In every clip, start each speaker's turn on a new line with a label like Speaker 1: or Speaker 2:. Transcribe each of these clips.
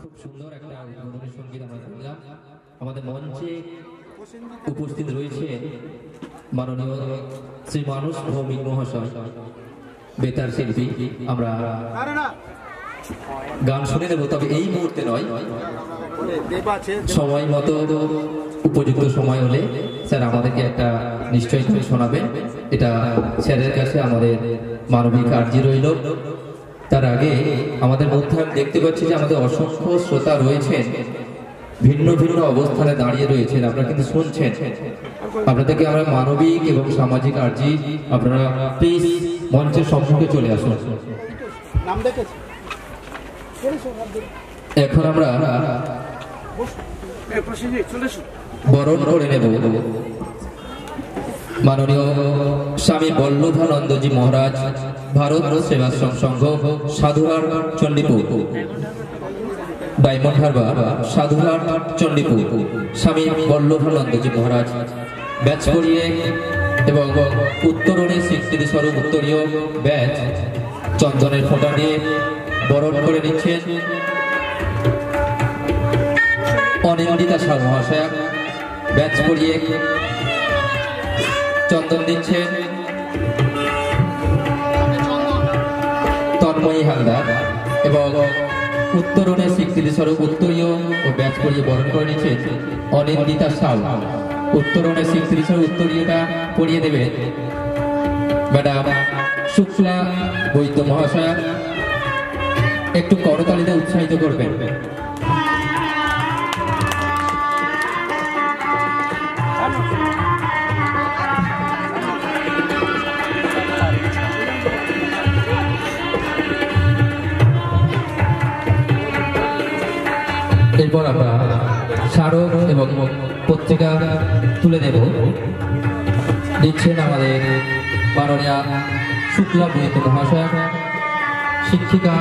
Speaker 1: খুব সুন্দর একটা উদ্বোধনী সঙ্গীত আমরা শুনলাম। আমাদের মঞ্চে উপস্থিত রয়েছে মাননীয় শ্রী মানুষ ভৌমিক মহাশয়, বেতার শিল্পী। আমরা গান শুনে নেব, তবে এই মুহূর্তে নয়, সময় মতো উপযুক্ত সময় হলে স্যার আমাদেরকে একটা নিশ্চয়ই শোনাবেন। এটা স্যারের কাছে আমাদের মানবিক আর্জি রইল। তার আগে আমাদের মধ্যে আমি দেখতে পাচ্ছি যে আমাদের অসংখ্য শ্রোতা রয়েছেন, ভিন্ন ভিন্ন অবস্থানে দাঁড়িয়ে রয়েছেন। আপনারা কিন্তু শুনছেন, আপনাদেরকে আমরা মানবিক এবং সামাজিক আর্জি, আপনারা প্লিজ মঞ্চের সম্মুখে চলে আসুন। এখন আমরা বরণ করে নেব মাননীয় স্বামী বল্লভানন্দজি মহারাজ, ভারত সেবাশ্রম সংঘ, সাধুহাট চণ্ডীপুর, ডায়মন্ড হারবার, সাধুহাট চণ্ডীপুর। স্বামী বল্লভানন্দজি মহারাজ ব্যাচ করিয়ে এবং উত্তরণের স্বীকৃতি স্বরূপ উত্তরীয় ব্যাচ চন্দনের ফোঁটা দিয়ে বরণ করে নিচ্ছেন অনিন্দিতা শাহ মহাশয়া। ব্যাচ করিয়ে চন্দন দিচ্ছেন তন্ময়ী হালদার এবং উত্তরণের স্বীকৃতি স্বরূপ উত্তরীয় ও ব্যাচ করিয়ে বরণ করে নিচ্ছেন অনিন্দিতা শাহ। উত্তরণের স্বীকৃতি স্বরূপ উত্তরীয়টা পরিয়ে দেবে ম্যাডাম শুক্লা বৈদ্য মহাশয়া। একটু করতালিতে উৎসাহিত করবেন। এরপর আমরা স্মারক এবং পত্রিকা তুলে দেব। দিচ্ছেন আমাদের মাননীয়া শুক্লা বৈদ্য মহাশয়, শিক্ষিকা,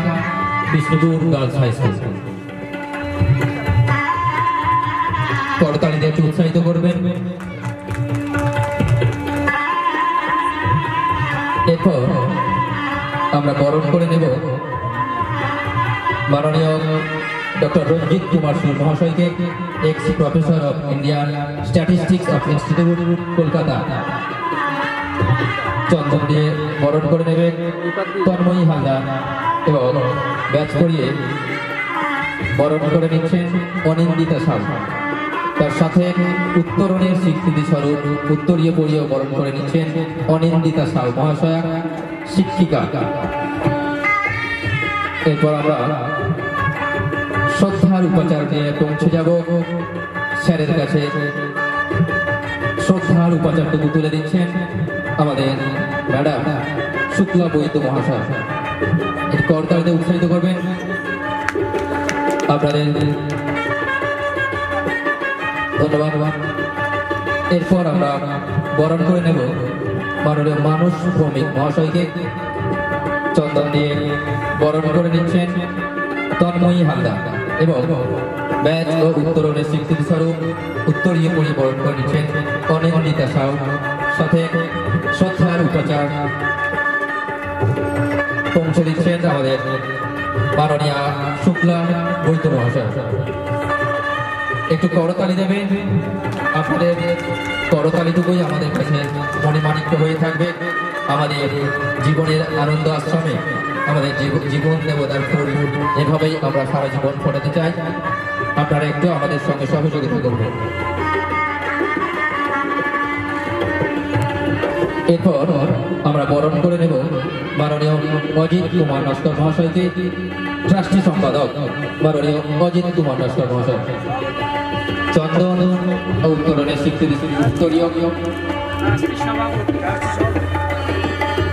Speaker 1: বিষ্ণুপুর গার্লস হাই স্কুল। করতালিতে একটু উৎসাহিত করবেন। এরপর আমরা বরণ করে নেব মাননীয় ডক্টর রঞ্জিত কুমার সুর মহাশয়কে, ex professor of Indian statistics of institute, Kolkata. চন্দন দিয়ে বরণ করে নেবেন তন্ময়ী হালদার এবং ব্যাচ করিয়ে বরণ করে নিচ্ছেন অনিন্দিতা শাহ। তার সাথে উত্তরণের স্বীকৃতি স্বরূপ উত্তরীয় পরিয়ে বরণ করে নিচ্ছেন অনিন্দিতা শাহ মহাশয়া, শিক্ষিকা। এরপর আমরা শ্রদ্ধার উপাচার নিয়ে পৌঁছে যাব স্যারের কাছে। শ্রদ্ধার উপাচারটুকু তুলে দিচ্ছেন আমাদের ম্যাডাম শুক্লা বৈদ্য মহাশয়। এর করতালিতে উৎসাহিত করবেন। আপনাদের ধন্যবাদ। এরপর আমরা বরণ করে নেব মাননীয় মানুষ ভৌমিক মহাশয়কে। চন্দন দিয়ে বরণ করে নিচ্ছেন তন্ময়ী হালদার এবং ব্যাচ ও উত্তরণের স্বীকৃতি স্বরূপ উত্তরীয় পরিয়ে বরণ করে নিচ্ছেন অনিন্দিতা শাহ। সাথে শ্রদ্ধার উপাচার পৌঁছে দিচ্ছেন আমাদের মাননীয়া শুক্লা বৈদ্য মহাশয়। একটু করতালি দেবেন। আপনাদের করতালিটুকুই আমাদের কাছে মণিমাণিক্য হয়ে থাকবে। আমাদের জীবনের আনন্দ আশ্রমে আমাদের জীবন দেবতার ফুল এভাবেই আমরা সারা জীবন ফোটাতে চাই। আপনারা একটু আমাদের সঙ্গে সহযোগিতা করবেন। এরপর আমরা বরণ করে নেব মাননীয় অজিত কুমার নস্কর মহাশয়কে, ট্রাস্টি সম্পাদক মাননীয় অজিত কুমার নস্কর মহাশয়। চন্দন ও উত্তরণের স্বীকৃতি উত্তরীয়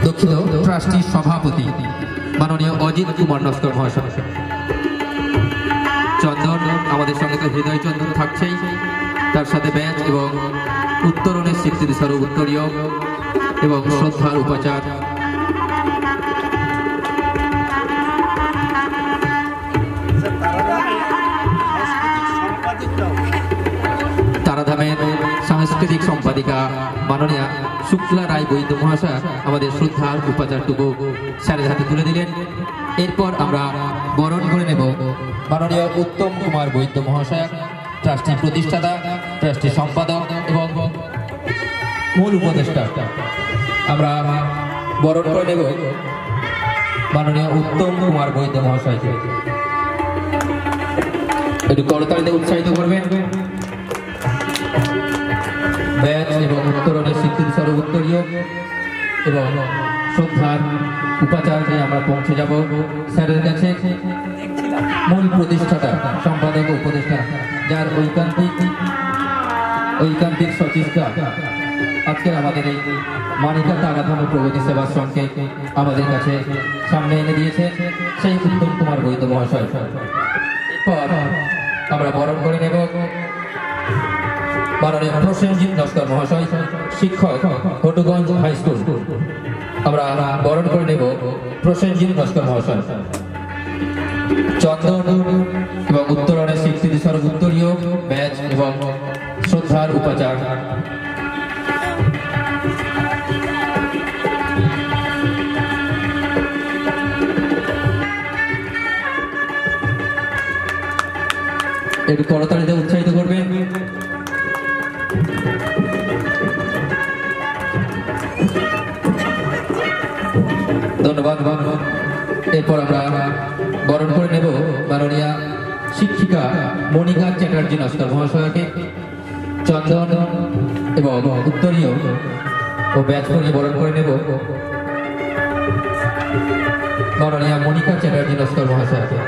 Speaker 1: দক্ষিণ ট্রাস্টি সভাপতি মাননীয় অজিত কুমার নস্কর মহাশয়। চন্দন আমাদের সঙ্গে তো হৃদয় চন্দন থাকছেই, তার সাথে ব্যাচ এবং উত্তরণের স্বীকৃতি স্বরূপ উত্তরীয় এবং শ্রদ্ধার উপাচার। তারাধামের সাংস্কৃতিক সম্পাদিকা মাননীয়া শুক্লা রায় বৈদ্য মহাশয় আমাদের শ্রদ্ধার উপাচারটুকু স্যারের হাতে তুলে দিলেন। এরপর আমরা বরণ করে নেব মাননীয় উত্তম কুমার বৈদ্য মহাশয়, ট্রাস্টি প্রতিষ্ঠাতা, ট্রাস্টি সম্পাদক এবং মূল উপদেষ্টা। আমরা বরণ করে নেব মাননীয় উত্তম কুমার বৈদ্য মহাশয়কে। একটু করতালিতে উৎসাহিত করবেন। ব্যাচ এবং উত্তরণের স্বীকৃতি স্বরূপ উত্তরীয় এবং শ্রদ্ধার উপাচার নিয়ে আমরা পৌঁছে যাব স্যারের কাছে। মূল প্রতিষ্ঠাতা, সম্পাদক, উপদেষ্টা, যার ঐকান্তিক সচেষ্টা আজকের আমাদের এই মানিকা তারাধাম প্রগতি সেবা সংঘকে আমাদের কাছে সামনে এনে দিয়েছে সেই উত্তম কুমার বৈদ্য মহাশয়। এরপর আমরা বরণ করে নেব মাননীয় প্রসেনজিৎ নস্কর মহাশয়, শিক্ষক, হটুগঞ্জ হাই স্কুল। আমরা বরণ করে নেব প্রসেনজিৎ নস্কর মহাশয়। চন্দন এবং উত্তরণের স্বীকৃতি স্বরূপ উত্তরীয়, ব্যাচ এবং শ্রদ্ধার উপাচার। একটু করতালিতে উৎসাহিত করবেন। ধন্যবাদ। এরপর আমরা বরণ করে নেব মাননীয়া শিক্ষিকা মনিকা চ্যাটার্জি নস্কর মহাশয়কে। চন্দন এবং উত্তরীয় ও ব্যাচ করে বরণ করে নেব মাননীয়া মনিকা চ্যাটার্জি নস্কর মহাশয়কে।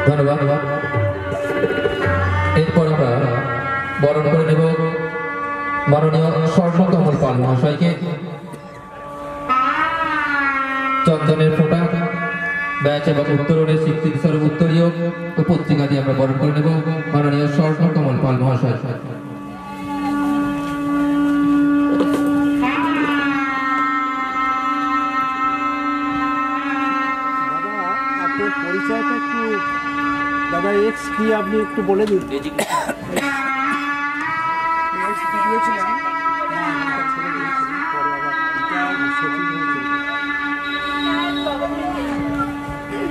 Speaker 1: ধন্যবাদ। এরপর আমরা বরণ করে নেব মাননীয় স্বর্ণকমল পাল মহাশয়কে। চন্দনের ফোঁটা, ব্যাচ এবং উত্তরণের স্বীকৃতি স্বরূপ উত্তরীয় ও পত্রিকা দিয়ে আমরা বরণ করে নেব মাননীয় স্বর্ণকমল পাল মহাশয়।
Speaker 2: পরিচয়টা একটু দাদা এক্স কি আপনি একটু বলে দিন।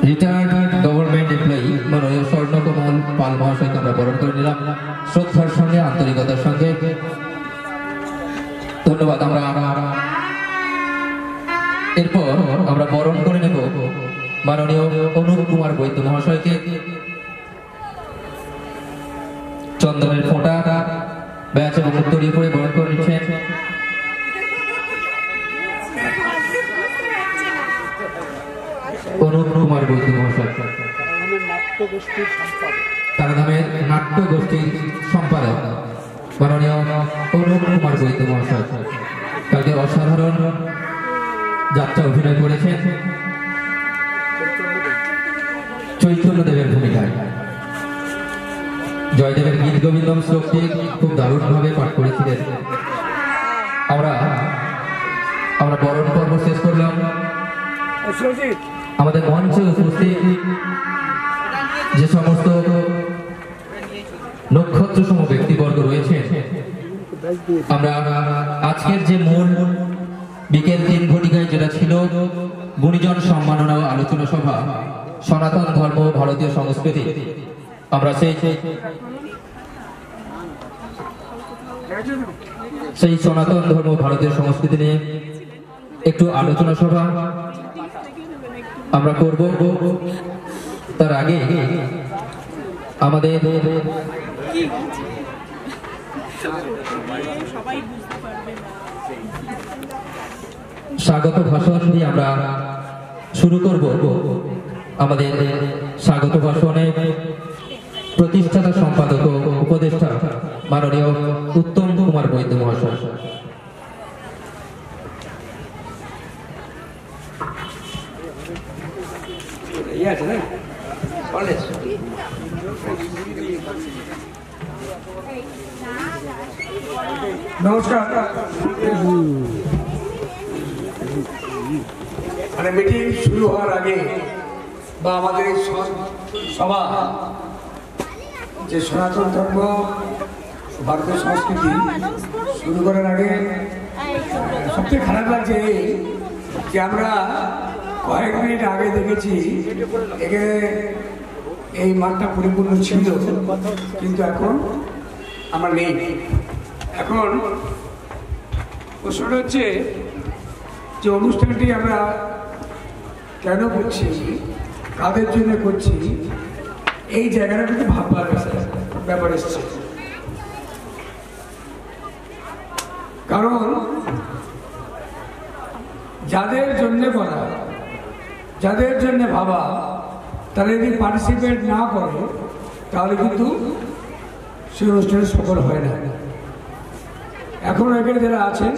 Speaker 1: রিটায়ার্ড গভর্নমেন্ট এমপ্লয়ি মাননীয় স্বর্ণকমল পাল মহাশয়কে আমরা বরণ করে নিলাম শ্রদ্ধার সঙ্গে, আন্তরিকতার সঙ্গে। ধন্যবাদ। এরপর আমরা বরণ করে নেব মাননীয় অনুপ কুমার বৈদ্য মহাশয়কে। চন্দনের ফোঁটা, ব্যাচ এবং উত্তরীয় করে বরণ করে নিচ্ছেন অনুপ কুমার বৈদ্য মহাশয়, তারাধামের নাট্য গোষ্ঠীর সম্পাদক মাননীয় অনুপ কুমার বৈদ্য মহাশয়। কালকে অসাধারণ যাত্রা অভিনয় করেছেন চৈতন্যদেবের ভূমিকায়। জয়দেবের গীত গোবিন্দম শ্লোকটি খুব দারুণভাবে পাঠ করেছিলেন। আমরা বরণ পর্ব শেষ করলাম। আমাদের মঞ্চে উপস্থিত যে সমস্ত নক্ষত্র সম ব্যক্তিবর্গ রয়েছে, আমরা আজকের যে মূল বিকেল 3 ঘটিকায় যেটা ছিল গুণীজন সম্মাননা ও আলোচনা সভা, সনাতন ধর্ম ভারতীয় সংস্কৃতি, আমরা সেই সনাতন ধর্ম ভারতীয় সংস্কৃতি নিয়ে একটু আলোচনা সভা আমরা করব। তার আগে আমাদের স্বাগত ভাষণ দিয়ে আমরা শুরু করব। আমাদের স্বাগত ভাষণে প্রতিষ্ঠাতা, সম্পাদক ও উপদেষ্টা মাননীয় উত্তম কুমার বৈদ্য মহাশয়।
Speaker 3: নমস্কার। মিটিং শুরু হওয়ার আগে বা আমাদের এই সভা যে সনাতন ধর্ম ভারতীয় সংস্কৃতি শুরু করার আগে সবচেয়ে খারাপ লাগছে এই যে আমরা কয়েক মিনিট আগে দেখেছি এখানে এই মাঠটা পরিপূর্ণ ছিল, কিন্তু এখন আমরা নেই। এখন প্রশ্নটা হচ্ছে যে অনুষ্ঠানটি আমরা কেন করছি, কাদের জন্য করছি, এই জায়গাটা কিন্তু ভাববার ব্যাপার এসছে। কারণ যাদের জন্য করা, যাদের জন্য ভাবা, তারা যদি পার্টিসিপেট না করে তাহলে কিন্তু সেই অনুষ্ঠানে সফল হয় না। এখন এখানে যারা আছেন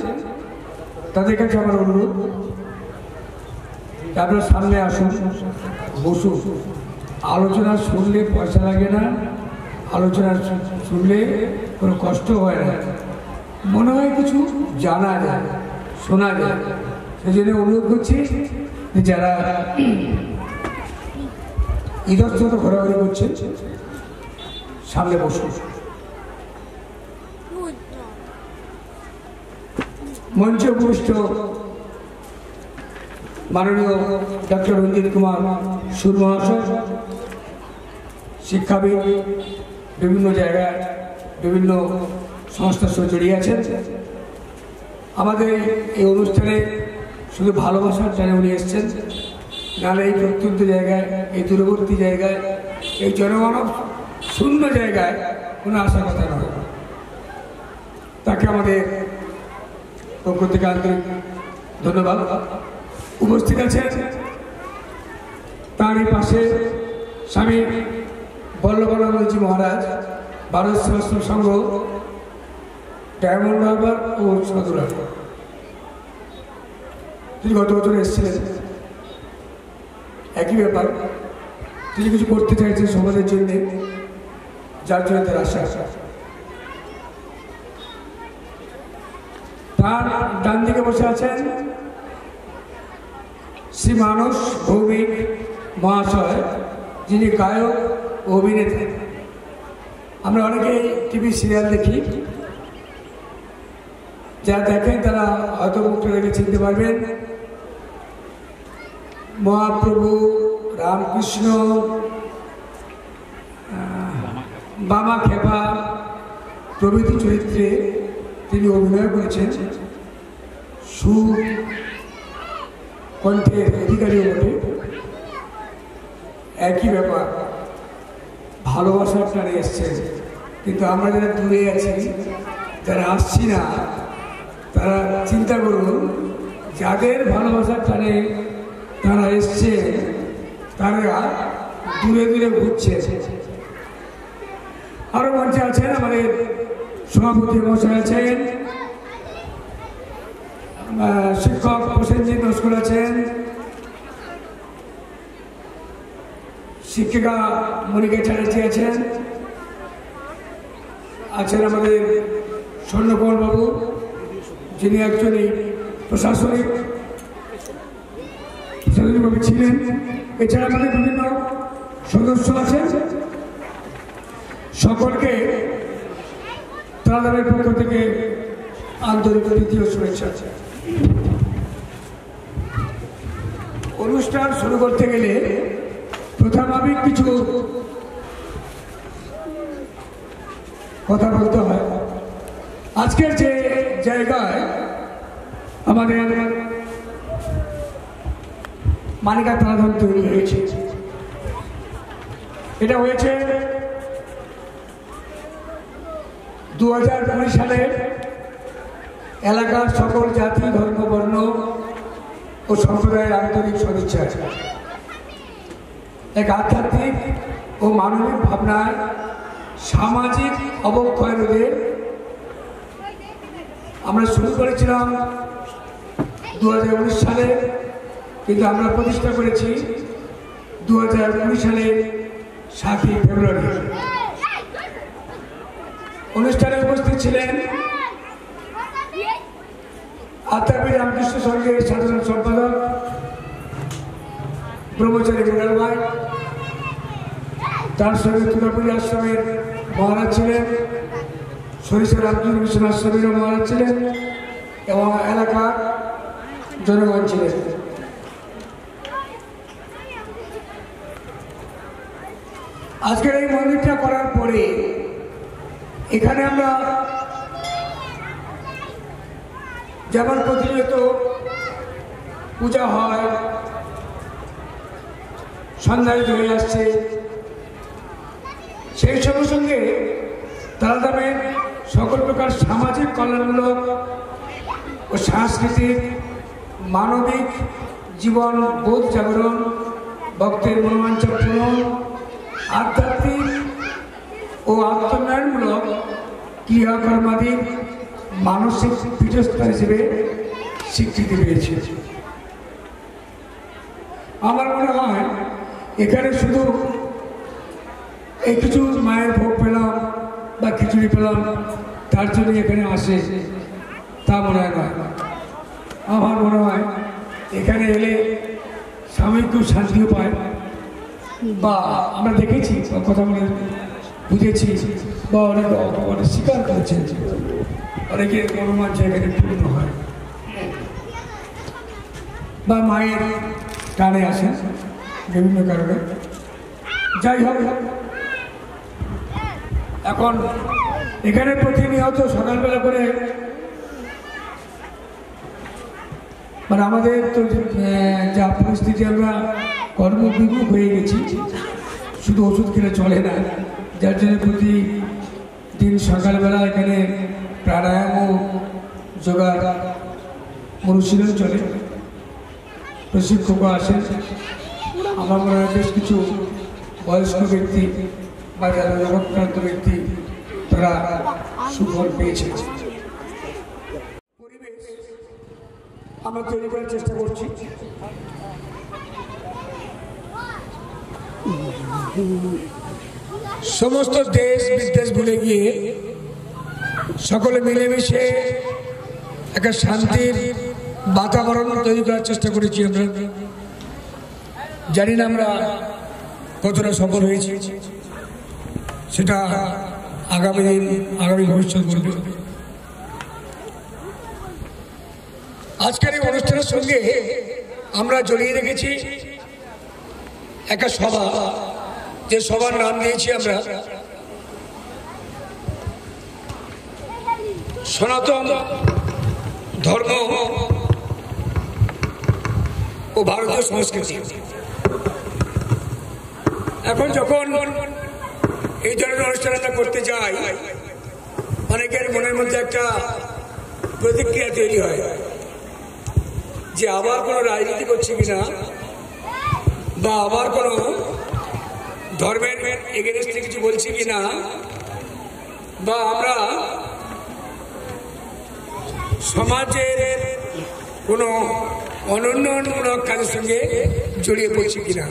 Speaker 3: তাদের কাছে আমার অনুরোধ, আপনারা সামনে আসুন, বসুন। আলোচনা শুনলে পয়সা লাগে না, আলোচনা শুনলে কোনো কষ্ট হয় না, মনে হয় কিছু জানা যায়, শোনা যায়। সেই জন্য অনুরোধ করছি যে যারা ইতস্তত ঘোরাঘুরি করছেন সামনে বসুন। মঞ্চে উপবিষ্ট মাননীয় ডক্টর রঞ্জিত কুমার সুর মহাশয়, শিক্ষাবিদ, বিভিন্ন জায়গায় বিভিন্ন সংস্থার সঙ্গে জড়িয়ে আছেন। আমাদের এই অনুষ্ঠানে শুধু ভালোবাসার টানে উনি এসছেন, নাহলে এই প্রত্যন্ত জায়গায়, এই দূরবর্তী জায়গায়, এই জনমানব শূন্য জায়গায় কোনো আসার কথা নয়। তাকে আমাদের পক্ষ থেকে আন্তরিক ধন্যবাদ। উপস্থিত আছেন তারই পাশে স্বামী বল্লভানন্দজি মহারাজ, ভারত সেবাশ্রম সংঘ, ডায়মন্ড হারবার ও সদুরা। তিনি গত বছর এসেছিলেন, একই ব্যাপার, তিনি কিছু করতে চাইছেন সমাজের জন্য, যার জন্য তার আশা। তার ডান দিকে বসে আছেন শ্রী মানস ভৌমিক মহাশয়, যিনি গায়ক ও অভিনেতা। আমরা অনেকেই টিভি সিরিয়াল দেখি, যা দেখেন তারা হয়তো মুখটা দেখে চিনতে পারবেন। মহাপ্রভু, রামকৃষ্ণ, বামা খেপা প্রভৃতি চরিত্রে তিনি অভিনয় করেছেন। সুর কণ্ঠের অধিকারীও বটে। একই ব্যাপার, ভালোবাসার টানে এসছে। কিন্তু আমরা যারা দূরে আছি, যারা আসছি না, তারা চিন্তা করুন, যাদের ভালোবাসার টানে তারা এসছে, তারা দূরে দূরে ঘুরছে। আরো মঞ্চে আছেন আমাদের সভাপতি মহাশয় আছেন, শিক্ষক প্রসেনজিৎ নস্কর আছেন, শিক্ষিকা মনিকা চ্যাটার্জি আছেন, আছেন আমাদের স্বর্ণকুমার বাবু, যিনি একজনই প্রশাসনিকভাবে ছিলেন। এছাড়া আমাদের বিভিন্ন সদস্য আছেন। সকলকে তাদের পক্ষ থেকে আন্তরিক তৃতীয় শুভেচ্ছা। অনুষ্ঠান শুরু করতে গেলে প্রথমভাবে কিছু কথা বলতে হয়। আজকের যে জায়গায় আমাদের মানিকা তারাধন তৈরি হয়েছে, এটা হয়েছে 2020 সালে এলাকার সকল জাতি, ধর্ম, বর্ণ ও সম্প্রদায়ের আন্তরিক সদিচ্ছা, এক আধ্যাত্মিক ও মানবিক ভাবনায় সামাজিক অবক্ষয় রোধে আমরা শুরু করেছিলাম 2019 সালে, কিন্তু আমরা প্রতিষ্ঠা করেছি 2020 সালের 7ই ফেব্রুয়ারি। অনুষ্ঠানে উপস্থিত ছিলেন আত্মাবী রামকৃষ্ণ সংঘের সাধারণ সম্পাদক ব্রহ্মচারী মুরাল ভাই, তার সঙ্গে তুলাপুরি আশ্রমের মহারাজ ছিলেন সরিষা রামচন্দ্র বিশ্বনাথ স্বামীর মহারাজ ছিলেন এবং এলাকার জনগণ ছিলেন। আজকের এই মন্দিরটা করার পরে এখানে আমরা যেমন প্রতিনিয়ত পূজা হয়, সন্ধ্যায় ধরে আসছে, সেই সঙ্গে সঙ্গে তারাধামের সকল প্রকার সামাজিক কল্যাণমূলক ও সাংস্কৃতিক মানবিক জীবন বোধ জাগরণ, ভক্তের মনোবাঞ্ছা পূরণ, আধ্যাত্মিক ও আত্মোন্নয়নমূলক ক্রিয়াকর্মাদির মানসিক পীঠস্থান হিসেবে স্বীকৃতি পেয়েছে। আমার মনে হয় এখানে শুধু এই কিছু মায়ের ভোগ পেলাম বা খিচুড়ি পেলাম তার জন্য এখানে আসে তা মনে হয় না। আমার মনে হয় এখানে এলে সাময়িক খুব শান্তিও পায়, বা আমরা দেখেছি কথা বলে বুঝেছি, বা অনেক অনেক স্বীকার করেছে, অনেকে মনোমাঞ্চ এখানে পূর্ণ হয় বা মায়ের টানে আসে বিভিন্ন কারণে। যাই হোক, এখন এখানে প্রতিনিয়ত সকালবেলা করে মানে আমাদের তো যা পরিস্থিতি, আমরা কর্মবিমুখ হয়ে গেছি, শুধু ওষুধ খেলে চলে না, যার জন্য প্রতিদিন সকালবেলা এখানে প্রাণায়াম ও যোগার অনুশীলন চলে, প্রশিক্ষকও আসেন। আমার মনে হয় বেশ কিছু বয়স্ক ব্যক্তি বা যারা রোগাক্রান্ত ব্যক্তি তারা সুফল পেয়েছে। পরিবেশ আমরা তৈরি করার চেষ্টা করছি। সমস্ত দেশ বিদেশ ভুলে গিয়ে সকলে মিলেমিশে একটা শান্তির বাতাবরণ তৈরি করার চেষ্টা করেছি আমরা। জানি না আমরা কতটা সফল হয়েছি, সেটা আগামী ভবিষ্যৎ বলবে। আজকের এই অনুষ্ঠানের সঙ্গে আমরা জড়িয়ে রেখেছি একটা সভা, যে সভার নাম দিয়েছি আমরা সনাতন ধর্ম ও ভারতীয় সংস্কৃতি। এখন যখন এই ধরনের অনুষ্ঠান আমরা করতে যাই, অনেকের মনের মধ্যে একটা প্রতিক্রিয়া তৈরি হয় যে আবার কোনো রাজনীতি করছে কিনা, বা আবার কোনো ধর্মের এগেনস্টে কিছু বলছে কিনা, বা আমরা সমাজের কোনো অনুন্নয়নমূলক কাজের সঙ্গে জড়িয়ে পড়ছি কিনা।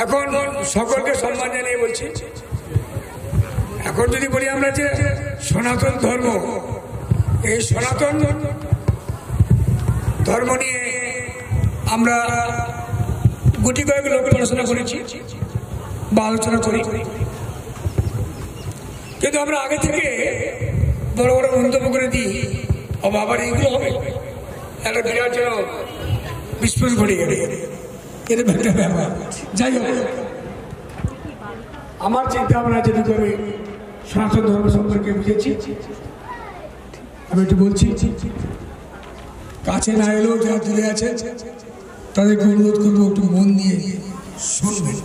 Speaker 3: এখন সকলকে সম্মান জানিয়ে বলছি, এখন যদি বলি আমরা যে সনাতন ধর্ম, এই সনাতন ধর্ম নিয়ে আমরা গুটি কয়েক লোক পড়াশোনা করেছি বা আলোচনা করি, কিন্তু আমরা আগে থেকে বড় বড় মন্তব্য করে দিই, ও বাবার এইগুলো হবে, একটা বিরাট যেন বিস্ফোরণ ঘটে গেলে এরকম একটা ব্যাপার। যাই হোক, আমার চিন্তা ভাবনা যেটুকু আমি সনাতন ধর্ম সম্পর্কে বুঝেছি আমি একটু বলছি। কাছে না এলেও যারা দূরে আছে তাদেরকে অনুরোধ করবো একটু মন দিয়ে শুনবেন।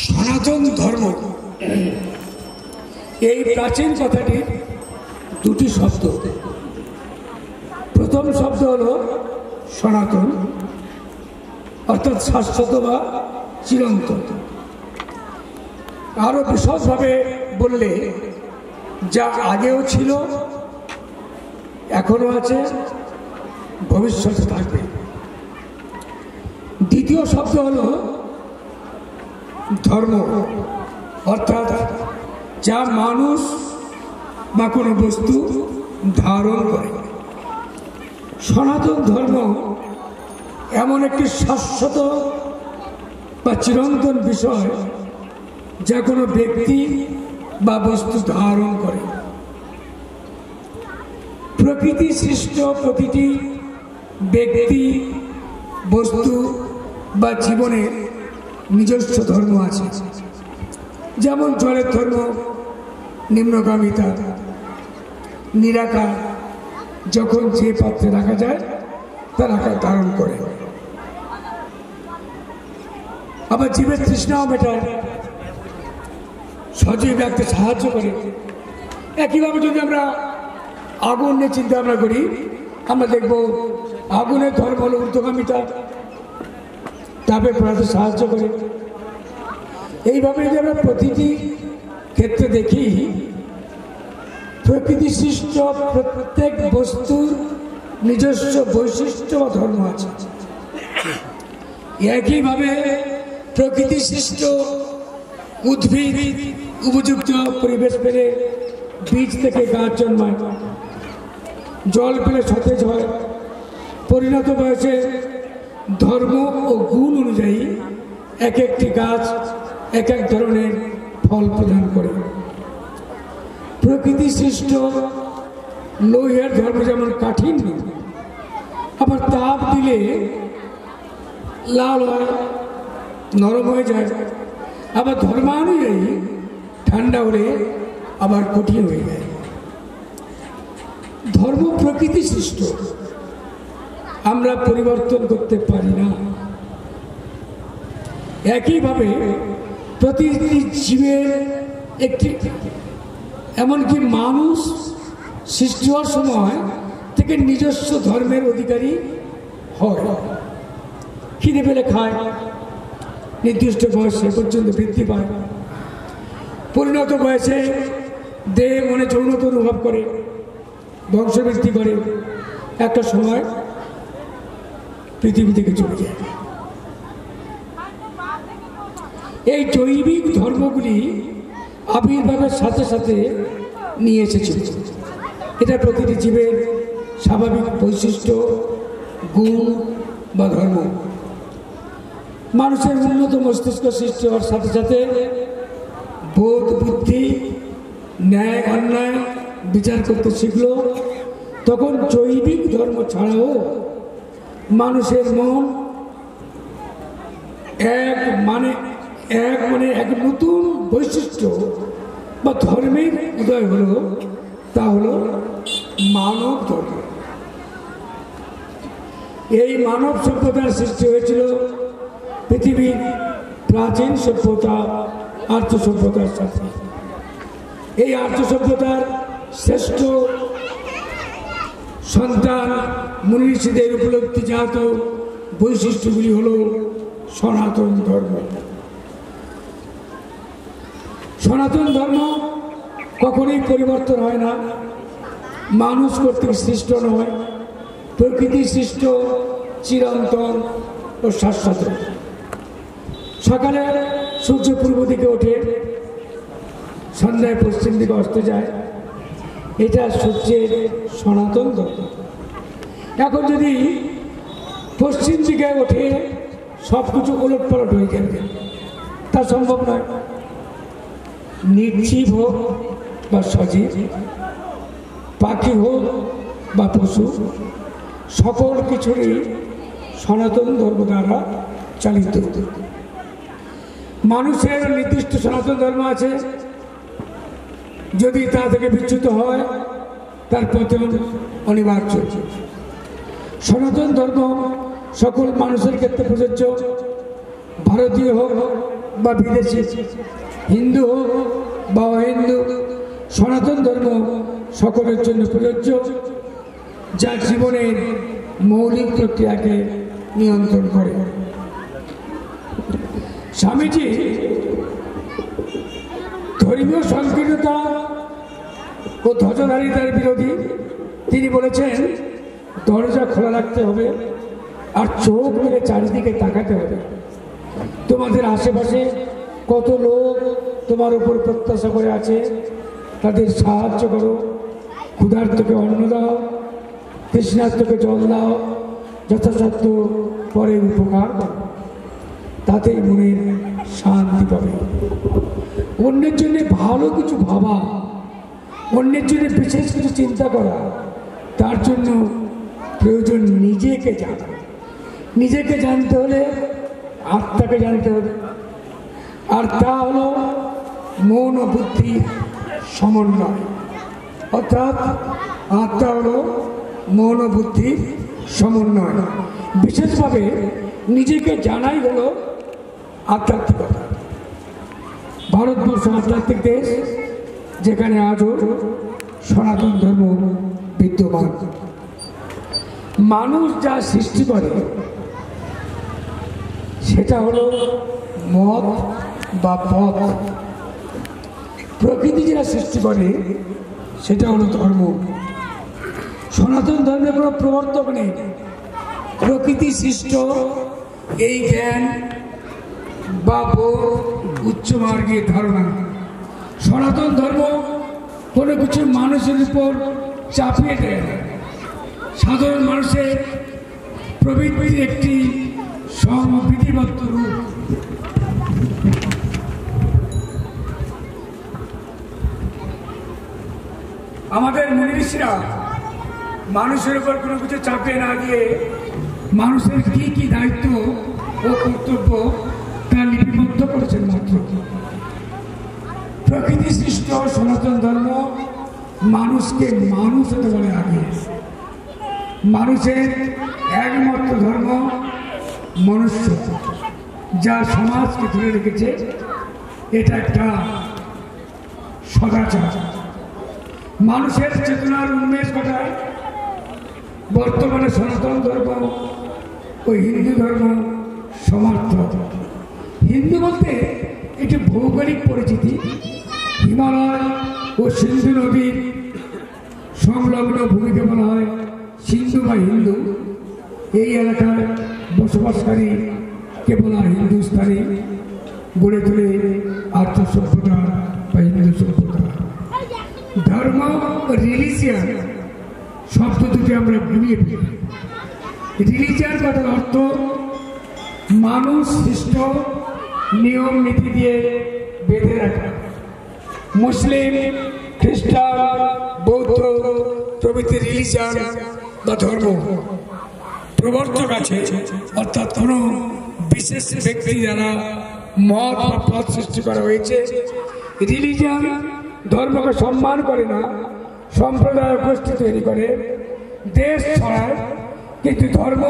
Speaker 3: সনাতন ধর্ম এই প্রাচীন কথাটি দুটি শব্দ। প্রথম শব্দ হলো সনাতন, অর্থাৎ শাশ্বত বা চিরন্তন। আরো বিশদভাবে বললে যা আগেও ছিল, এখনো আছে, ভবিষ্যতে থাকবে। দ্বিতীয় শব্দ হলো ধর্ম, অর্থাৎ যা মানুষ বা কোনো বস্তু ধারণ করে। সনাতন ধর্ম এমন একটি শাশ্বত বা চিরন্তন বিষয় যা কোনো ব্যক্তি বা বস্তু ধারণ করে। প্রকৃতি সৃষ্ট প্রতিটি ব্যক্তি, বস্তু বা জীবনের নিজস্ব ধর্ম আছে। যেমন জলের ধর্ম নিম্নগামিতা, নিরাকার, যখন যে পাত্রে রাখা যায় তার আকার ধারণ করে। আবার জীবের তৃষ্ণাও মেটায়, সজীব রাখতে সাহায্য করে। একইভাবে যদি আমরা আগুন নিয়ে চিন্তা ভাবনা করি, আমরা দেখব আগুনের ধর্ম হল ঊর্ধ্বগামিতা, তাপে পড়াতে সাহায্য করে। এইভাবে যদি আমরা প্রতিটি ক্ষেত্রে দেখি, প্রকৃতি সৃষ্ট প্রত্যেক বস্তুর নিজস্ব বৈশিষ্ট্য বা ধর্ম আছে। একইভাবে প্রকৃতি সৃষ্ট উদ্ভিদ উপযুক্ত পরিবেশ পেলে বীজ থেকে গাছ জন্মায়, জল পেলে সতেজ হয়। পরিণত বয়সে ধর্ম ও গুণ অনুযায়ী এক একটি গাছ এক এক ধরনের ফল প্রদান করে। প্রকৃতি সৃষ্ট লৌহের ধর্ম যেমন কাঠিন্য, আবার তাপ দিলে লাল হয়, নরম হয়ে যায়। আবার ধর্মানুযায়ী ঠান্ডা হলে আবার কঠিন হয়ে যায়। ধর্ম প্রকৃতি সৃষ্ট, আমরা পরিবর্তন করতে পারি না। একইভাবে প্রতিটি জীবের একটি, এমনকি মানুষ সৃষ্টি হওয়ার সময় থেকে নিজস্ব ধর্মের অধিকারী হয়। খিদে পেলে খায়, নির্দিষ্ট বয়সে পর্যন্ত বৃদ্ধি পায়। পরিণত বয়সে দেহে মনে যৌনতা অনুভব করে, বংশবৃদ্ধি করে, একটা সময় পৃথিবী থেকে চলে যায়। এই জৈবিক ধর্মগুলি আবির্ভাবের সাথে সাথে নিয়ে এসেছিল। এটা প্রতিটি জীবের স্বাভাবিক বৈশিষ্ট্য, গুণ বা ধর্ম। মানুষের উন্নত মস্তিষ্ক সৃষ্টি হওয়ার সাথে সাথে বোধ, বুদ্ধি, ন্যায় অন্যায় বিচার করতে শিখল। তখন জৈবিক ধর্ম ছাড়াও মানুষের মন এক নতুন বৈশিষ্ট্য বা ধর্মের উদয় হলো, তা হলো মানব ধর্ম। এই মানব সভ্যতার সৃষ্টি হয়েছিল পৃথিবীর প্রাচীন সভ্যতা আর্য সভ্যতার সাথে। এই আর্য সভ্যতার শ্রেষ্ঠ সন্তান মুনি ঋষিদের উপলব্ধিজাত বৈশিষ্ট্যগুলি হল সনাতন ধর্ম। সনাতন ধর্ম কখনোই পরিবর্তন হয় না, মানুষ কর্তৃক সৃষ্ট নয়, প্রকৃতি সৃষ্ট, চিরন্তন ও শাশ্বত। সকালে সূর্য পূর্ব দিকে ওঠে, সন্ধ্যায় পশ্চিম দিকে অস্ত যায়। এটা সূর্যের সনাতন ধর্ম। এখন যদি পশ্চিম দিকে ওঠে সব কিছু ওলট পালট হয়ে যাবে, তা সম্ভব নয়। নির্জীব হোক বা সজীব, পাখি হোক বা পশু, সকল কিছুরই সনাতন ধর্ম দ্বারা চালিত। মানুষের নির্দিষ্ট সনাতন ধর্ম আছে, যদি তা থেকে বিচ্যুত হয় তার পতন অনিবার্য। সনাতন ধর্ম সকল মানুষের ক্ষেত্রে প্রযোজ্য, ভারতীয় হোক বা বিদেশি, হিন্দু হোক বা অহিন্দু। সনাতন ধর্ম সকলের জন্য প্রযোজ্য, যা জীবনের মৌলিক প্রক্রিয়াকে নিয়ন্ত্রণ করে। স্বামীজি ধর্মীয় সংকীর্ণতা ও ধ্বজাধারিতার বিরোধী। তিনি বলেছেন, দরজা খোলা রাখতে হবে আর চোখ মেলে চারিদিকে তাকাতে হবে। তোমাদের আশেপাশে কত লোক তোমার উপর প্রত্যাশা করে আছে, তাদের সাহায্য করো। ক্ষুধার্তকে অন্ন দাও, তৃষ্ণার্তকে জল দাও, যথাসাধ্য পরের উপকার করো, তাতেই মনের শান্তি পাবে। অন্যের জন্য ভালো কিছু ভাবা, অন্যের জন্য বিশেষ কিছু চিন্তা করা, তার জন্য প্রয়োজন নিজেকে জানা। নিজেকে জানতে হলে আত্মাকে জানতে হবে, আর তা হলো মন ও বুদ্ধির সমন্বয়। অর্থাৎ আত্মা হলো মন ও বুদ্ধির সমন্বয়। বিশেষভাবে নিজেকে জানাই হলো আধ্যাত্মিকতা। ভারতবর্ষ আধ্যাত্মিক দেশ, যেখানে আজও সনাতন ধর্ম বিদ্যমান। মানুষ যা সৃষ্টি করে সেটা হলো মত বা পথ। প্রকৃতি যেটা সৃষ্টি করে সেটা হলো ধর্ম। সনাতন ধর্মের কোনো প্রবর্তক নেই। প্রকৃতি সৃষ্ট এই জ্ঞান বা উচ্চ মার্গের ধারণা। সনাতন ধর্ম কোনো কিছু মানুষের উপর চাপিয়ে দেয় না। সাধারণ মানুষের প্রবৃত্তির একটি সংবিধিবদ্ধ রূপ। আমাদের মুনি ঋষিরা মানুষের উপর কোনো কিছু চাপিয়ে না দিয়ে মানুষের কি কি দায়িত্ব ও কর্তব্য তা লিপিবদ্ধ করেছেন মাত্র। প্রকৃতি সৃষ্ট সনাতন ধর্ম মানুষকে মানুষ হতে বলে আগে। মানুষের একমাত্র ধর্ম মনুষ্য, যা সমাজকে ধরে রেখেছে। এটা একটা সদাচার, মানুষের চেতনার উন্মেষ ঘটায়। বর্তমানে সনাতন ধর্ম ও হিন্দু ধর্ম সমার্থক। হিন্দু বলতে এটি ভৌগোলিক পরিচিতি। হিমালয় ও সিন্ধু নদীর সংলগ্ন ভূমিকে বলা হয় সিন্ধু বা হিন্দু। এই এলাকায় বসবাসকারীকে বলা হয় হিন্দুস্তানি। গড়ে তোলে আর্য সভ্যতা বা হিন্দু সভ্যতা। ধর্ম রিলিজিয়ান শব্দ দুটি আমরা গুলিয়ে ফেলি। রিলিজিয়ান কথার অর্থ মানুষ সৃষ্ট নিয়ম নীতি দিয়ে বেঁধে রাখা। মুসলিম, খ্রিস্টান, বৌদ্ধ প্রভৃতি রিলিজিয়ান বা ধর্ম প্রবর্তক আছে, অর্থাৎ কোনো বিশেষ ব্যক্তি দ্বারা মত বা পথ সৃষ্টি করা হয়েছে। রিলিজিয়ান ধর্মকে সম্মান করে না, সম্প্রদায় গোষ্ঠী তৈরি করে, দেশ ছড়ায়। কিন্তু ধর্ম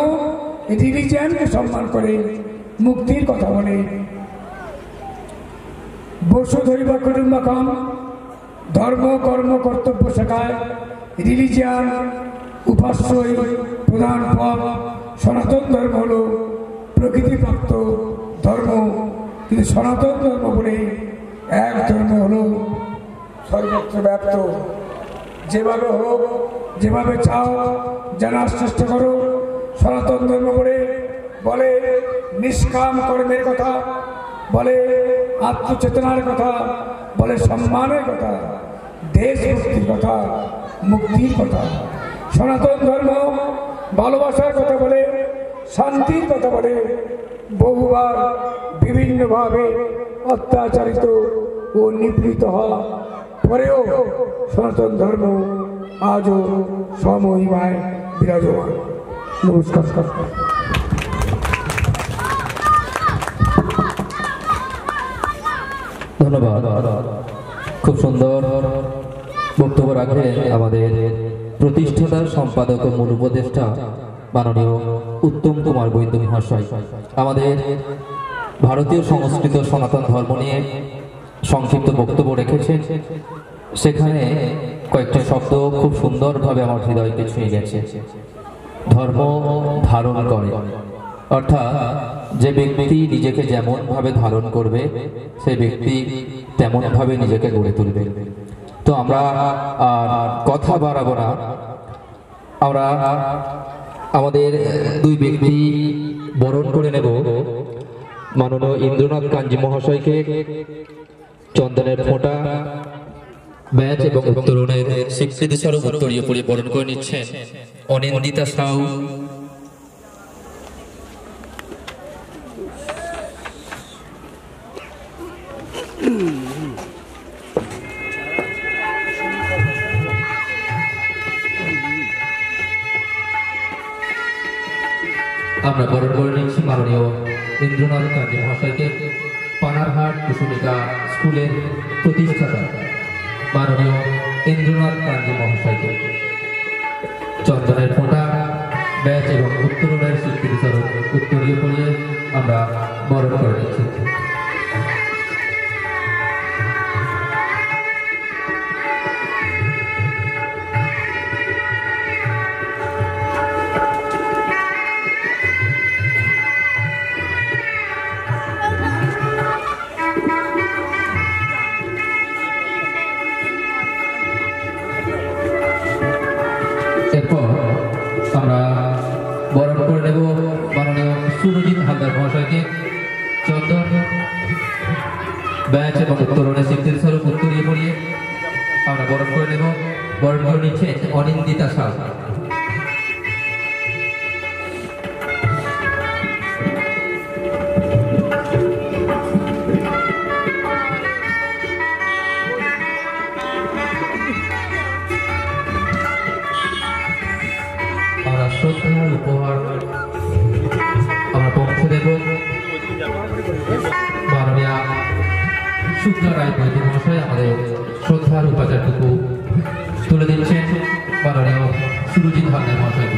Speaker 3: রিলিজিয়ানকে সম্মান করে, মুক্তির কথা বলে। বসুধৈব কুটুম্বকম, ধর্ম কর্ম কর্তব্য শেখায়। রিলিজিয়ান উপাস্যই প্রধান পথ। সনাতন ধর্ম হল প্রকৃতিপ্রাপ্ত ধর্ম, কিন্তু সনাতন ধর্ম বলে এক ধর্ম হল সর্বত্র ব্যাপ্ত। যেভাবে হোক, যেভাবে চাও জানার চেষ্টা করো। সনাতন ধর্ম বলে নিষ্কাম কর্মের কথা, বলে আত্মচেতনার কথা, বলে সম্মানের কথা, দেশভক্তির কথা, মুক্তির কথা। সনাতন ধর্ম ভালোবাসার কথা বলে, শান্তির কথা বলে। বহুবার বিভিন্নভাবে অত্যাচারিত ও নিপীড়িত হওয়া পরেও সনাতন ধর্ম আজও সমহিমায় বিরাজমান। নমস্কার।
Speaker 1: ধন্যবাদ। খুব সুন্দর বক্তব্য রাখেন আমাদের প্রতিষ্ঠাতা, সম্পাদক ও মূল উপদেষ্টা মাননীয় উত্তম কুমার বৈদ্য মহাশয়। আমাদের ভারতীয় সংস্কৃত সনাতন ধর্ম নিয়ে সংক্ষিপ্ত বক্তব্য রেখেছেন। সেখানে কয়েকটা শব্দ খুব সুন্দরভাবে আমার হৃদয়কে ছুঁয়ে গেছে। ধর্ম ধারণ করে, অর্থাৎ যে ব্যক্তি নিজেকে যেমন ভাবে ধারণ করবে সেই ব্যক্তি তেমন ভাবে নিজেকে গড়ে তুলবে। তো আমরা কথা বাড়াবো না, আমরা আমাদের দুই ব্যক্তি বরণ করে নেব। মাননীয় ইন্দ্রনাথ কাঞ্জি মহাশয়কে চন্দনের ফোঁটা, ব্যাচ এবং উত্তরণের স্বীকৃতি স্বরূপ উত্তরীয় পরিয়ে বরণ করে নিচ্ছেন অনিন্দিতা সাউ। আমরা বরণ করে নিচ্ছি মাননীয় ইন্দ্রনাথ কাজী মহাশয়কে, পানারহাট কুসুমিকা স্কুলের প্রতিষ্ঠাতা মাননীয় ইন্দ্রনাথ কাজী মহাশয়কে চন্দনের ফোঁটা, ব্যাচ এবং উত্তরণের স্বীকৃতি স্বরূপ উত্তরীয় পড়িয়ে আমরা বরণ করে নিচ্ছি। এরপর আমরা বরণ করে নেব মাননীয় সুরজিৎ হালদার মহাশয়কে চন্দন, ব্যাচ এবং উত্তরণের স্বীকৃতি স্বরূপ উত্তরীয় পড়িয়ে আমরা বরণ করে নেব। বরণ করে নিচ্ছে অনিন্দিতা শাহ। আমরা শ্রদ্ধার উপহার আমরা পৌঁছে দেব মাননীয়া শুক্লা রায় বৈদ্য মহাশয়। আমাদের শ্রদ্ধার উপাচারটুকু তুলে দিচ্ছেন মাননীয় সুরজিৎ হালদার মহাশয়কে।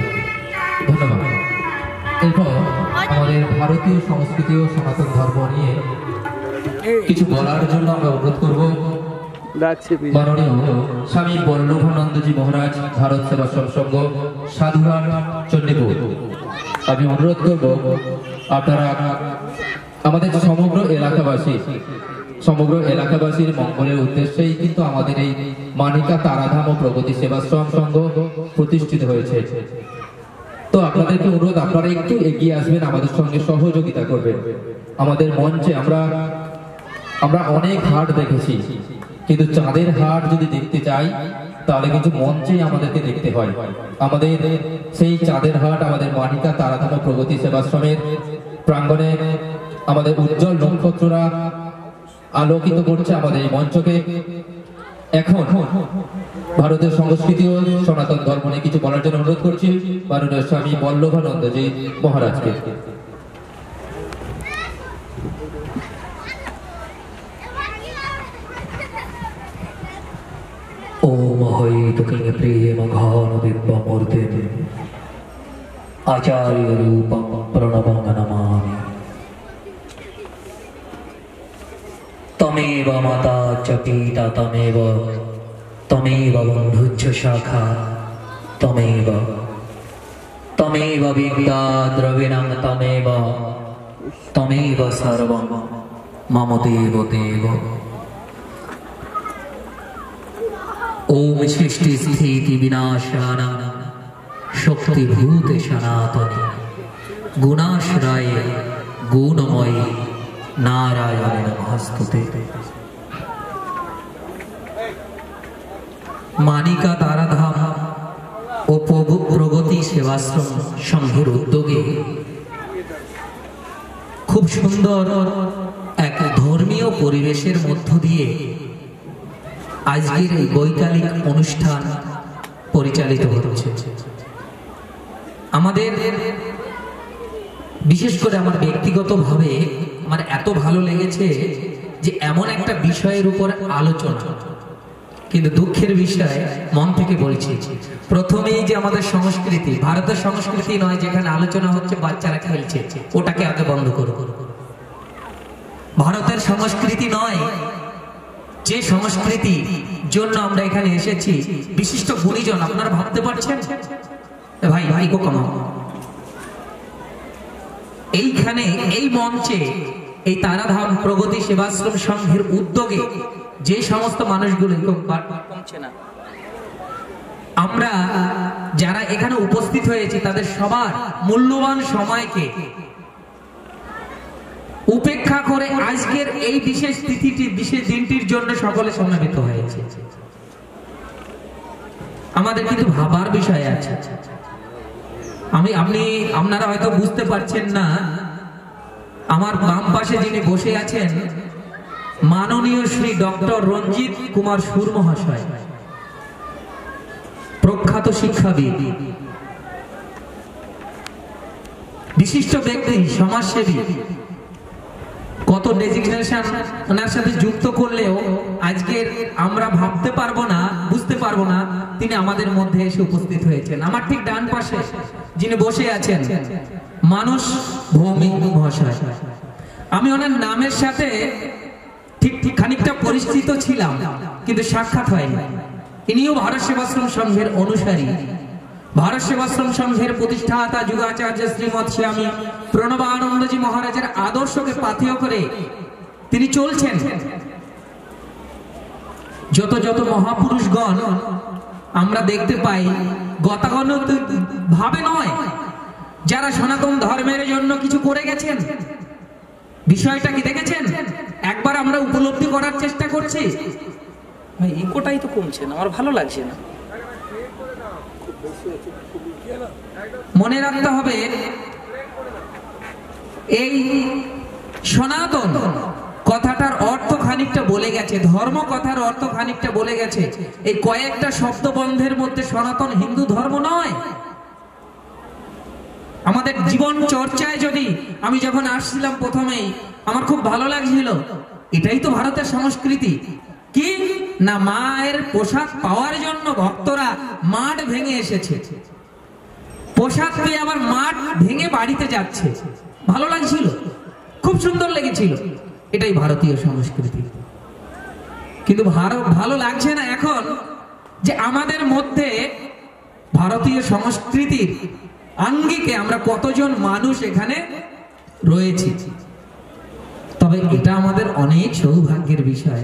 Speaker 1: ধন্যবাদ। এরপর আমাদের ভারতীয় সংস্কৃতি ও সনাতন ধর্ম নিয়ে কিছু বলার জন্য আমরা অনুরোধ করব মাননীয় স্বামী বল্লভানন্দজি মহারাজ, ভারত সেবাশ্রম সংঘ, সাধুঘাট, চণ্ডীপুর। আমি অনুরোধ করব আপনারা আমাদের সমগ্র এলাকাবাসীর মঙ্গলের উদ্দেশ্যেই কিন্তু আমাদের এই মানিকা তারাধাম ও প্রগতি সেবাশ্রম সংঘ প্রতিষ্ঠিত হয়েছে। তো আপনাদেরকে অনুরোধ, আপনারা একটু এগিয়ে আসবেন, আমাদের সঙ্গে সহযোগিতা করবেন। আমাদের মঞ্চে আমরা অনেক হাট দেখেছি, কিন্তু চাঁদের হাট যদি দেখতে চাই তাহলে কিন্তু মঞ্চেই আমাদেরকে দেখতে হয়। আমাদের সেই চাঁদের হাট আমাদের মানিকা তারাধাম প্রগতি সেবাশ্রমের প্রাঙ্গণে আমাদের উজ্জ্বল নক্ষত্ররা আলোকিত করছে আমাদের এই মঞ্চকে। এখন ভারতের সংস্কৃতি ও সনাতন ধর্ম নিয়ে কিছু বলার জন্য অনুরোধ করছি মাননীয় স্বামী বল্লভানন্দজি মহারাজকে।
Speaker 4: ओम हैतुकिं प्रियं घन दिव्यमूर्तिं आचार्य रूपं प्रणवं नमामि। तमेव माता च पिता तमेव बन्धुश्च शाखा तमेव विद्या द्रविणं तमेव सर्वं मम देव देव। ओम सृष्टि स्थिति विनाशानां शक्तिभूते सनातने गुणाश्रय गुणमयी नारायण नमस्ते। मानिका ताराधाम ও প্রগতি সেবাশ্রম সংঘের উদ্যোগে খুব সুন্দর এক ধর্মীয় পরিবেশের মধ্য দিয়ে আজকের এই বৈকালিক অনুষ্ঠান পরিচালিত হচ্ছে। আমাদের বিশেষ করে আমার ব্যক্তিগতভাবে আমার এত ভালো লেগেছে যে এমন একটা বিষয়ের উপর আলোচনা, কিন্তু দুঃখের বিষয় মন থেকে বলছি, প্রথমেই যে আমাদের সংস্কৃতি, ভারতের সংস্কৃতি নয় যেখানে আলোচনা হচ্ছে বাচ্চারা খেলছে, ওটাকে আগে বন্ধ করো। ভারতের সংস্কৃতি নয় যে সংস্কৃতি জন্য আমরা এখানে এসেছি, বিশিষ্ট গুণীজন আপনারা ভাবতে পারছেন ভাই কো কমাও এইখানে এই মঞ্চে এই তারাধাম প্রগতি সেবাশ্রম সংঘের উদ্যোগে যে সমস্ত মানুষগুলো কমছে না, আমরা যারা এখানে উপস্থিত হয়েছি তাদের সবার মূল্যবান সময়কে উপেক্ষা করে আজকের এই বিশেষ তিথিটি, বিশেষ দিনটির জন্য সকলে সমবেত হয়েছে। আমাদের কিন্তু ভাবার বিষয় আছে। আপনারা হয়তো বুঝতে পারছেন না, আমার বাম পাশে যিনি বসে আছেন মাননীয় শ্রী ডক্টর রঞ্জিত কুমার সুর মহাশয়, প্রখ্যাত শিক্ষাবিদ, বিশিষ্ট ব্যক্তি, সমাজসেবী, কত ডেজিগনেশন ওনার সাথে যুক্ত করলেও আজকে আমরা ভাবতে পারবো না, বুঝতে পারবো না তিনি আমাদের মধ্যে এসে উপস্থিত হয়েছেন। আমার ঠিক ডান পাশে যিনি বসে আছেন মানস ভৌমিক মহাশয়, আমি ওনার নামের সাথে ঠিক খানিকটা পরিচিত ছিলাম কিন্তু সাক্ষাৎ হয়নি। ইনিও ভারত সেবাশ্রম সংঘের অনুসারী, ভারত সেবাশ্রম সংঘের প্রতিষ্ঠাতা যুগাচার্য শ্রীমৎ স্বামী প্রণবানন্দজি মহারাজের আদর্শকে পাথেয় করে তিনি চলছেন। যত যত মহাপুরুষগণ আমরা দেখতে পাই গতাগত ভাবে নয়, যারা সনাতন ধর্মের জন্য কিছু করে গেছেন, বিষয়টা কি দেখেছেন? একবার আমরা উপলব্ধি করার চেষ্টা করছি।
Speaker 5: ইকোটাই তো কমছে না, আমার ভালো লাগছে না।
Speaker 4: মনে রাখতে হবে এই সনাতন কথাটার অর্থ খানিকটা বলে গেছে, ধর্ম কথার অর্থ খানিকটা বলে গেছে। এই কয়েকটা শব্দবন্ধের মধ্যে সনাতন হিন্দু ধর্ম নয়। আমাদের জীবন চর্চায় যদি আমি যখন আসছিলাম প্রথমেই আমার খুব ভালো লাগছিল, এটাই তো ভারতের সংস্কৃতি। কি না, মায়ের পোশাক পাওয়ার জন্য ভক্তরা মাঠ ভেঙে এসেছে, পোশাক পেয়ে আবার মাঠ ভেঙে বাড়িতে যাচ্ছে। ভালো লাগছিল, খুব সুন্দর লেগেছিল, এটাই ভারতীয় সংস্কৃতি। কিন্তু ভালো লাগছে না এখন যে আমাদের মধ্যে ভারতীয় সংস্কৃতির আঙ্গিকে আমরা কতজন মানুষ এখানে রয়েছি। তবে এটা আমাদের অনেক সৌভাগ্যের বিষয়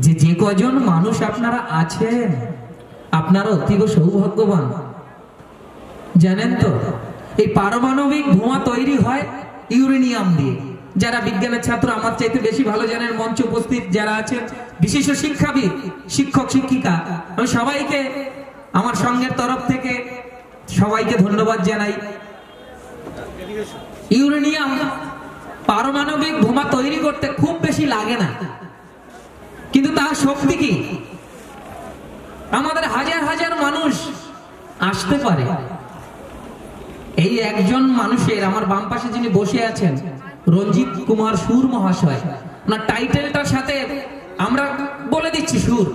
Speaker 4: যে যে কজন মানুষ আপনারা আছেন আপনারা অতীব সৌভাগ্যবান। জানেন তো এই পারমাণবিক বোমা তৈরি হয় ইউরেনিয়াম দিয়ে। যারা বিজ্ঞানের ছাত্র আমার চাইতে বেশি ভালো জানেন, মঞ্চে উপস্থিত যারা আছেন বিশিষ্ট শিক্ষাবিদ, শিক্ষক শিক্ষিকা, আমি সবাইকে আমার সঙ্গের তরফ থেকে সবাইকে ধন্যবাদ জানাই। ইউরেনিয়াম পারমাণবিক বোমা তৈরি করতে খুব বেশি লাগে না, কিন্তু তার শক্তি কি? আমাদের হাজার হাজার মানুষ আসতে পারে। এই একজন মানুষের, আমার বাম পাশে যিনি বসে আছেন রঞ্জিত কুমার সুর মহাশয়, ওনার টাইটেলটার সাথে আমরা বলে দিচ্ছি সুর।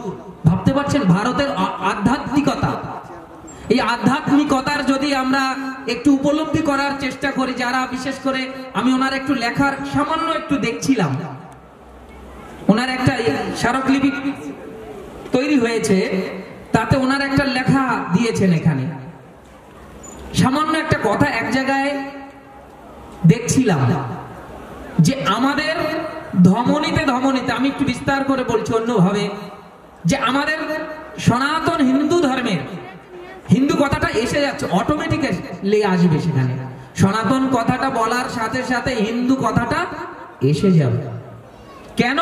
Speaker 4: ভাবতে পারছেন ভারতের আধ্যাত্মিকতা, এই আধ্যাত্মিকতার যদি আমরা একটু উপলব্ধি করার চেষ্টা করি, যারা বিশেষ করে আমি ওনার একটু লেখার সামান্য একটু দেখছিলাম, ওনার একটা স্মারকলিপি তৈরি হয়েছে, তাতে ওনার একটা লেখা দিয়েছেন। এখানে সামান্য একটা কথা এক জায়গায় দেখছিলাম যে আমাদের ধমনীতে ধমনীতে, আমি একটু বিস্তার করে বলছি অন্যভাবে, যে আমাদের সনাতন হিন্দু ধর্মের হিন্দু কথাটা এসে যাচ্ছে, অটোমেটিক্যালি আসবে সেখানে। সনাতন কথাটা বলার সাথে সাথে হিন্দু কথাটা এসে যাবে। কেন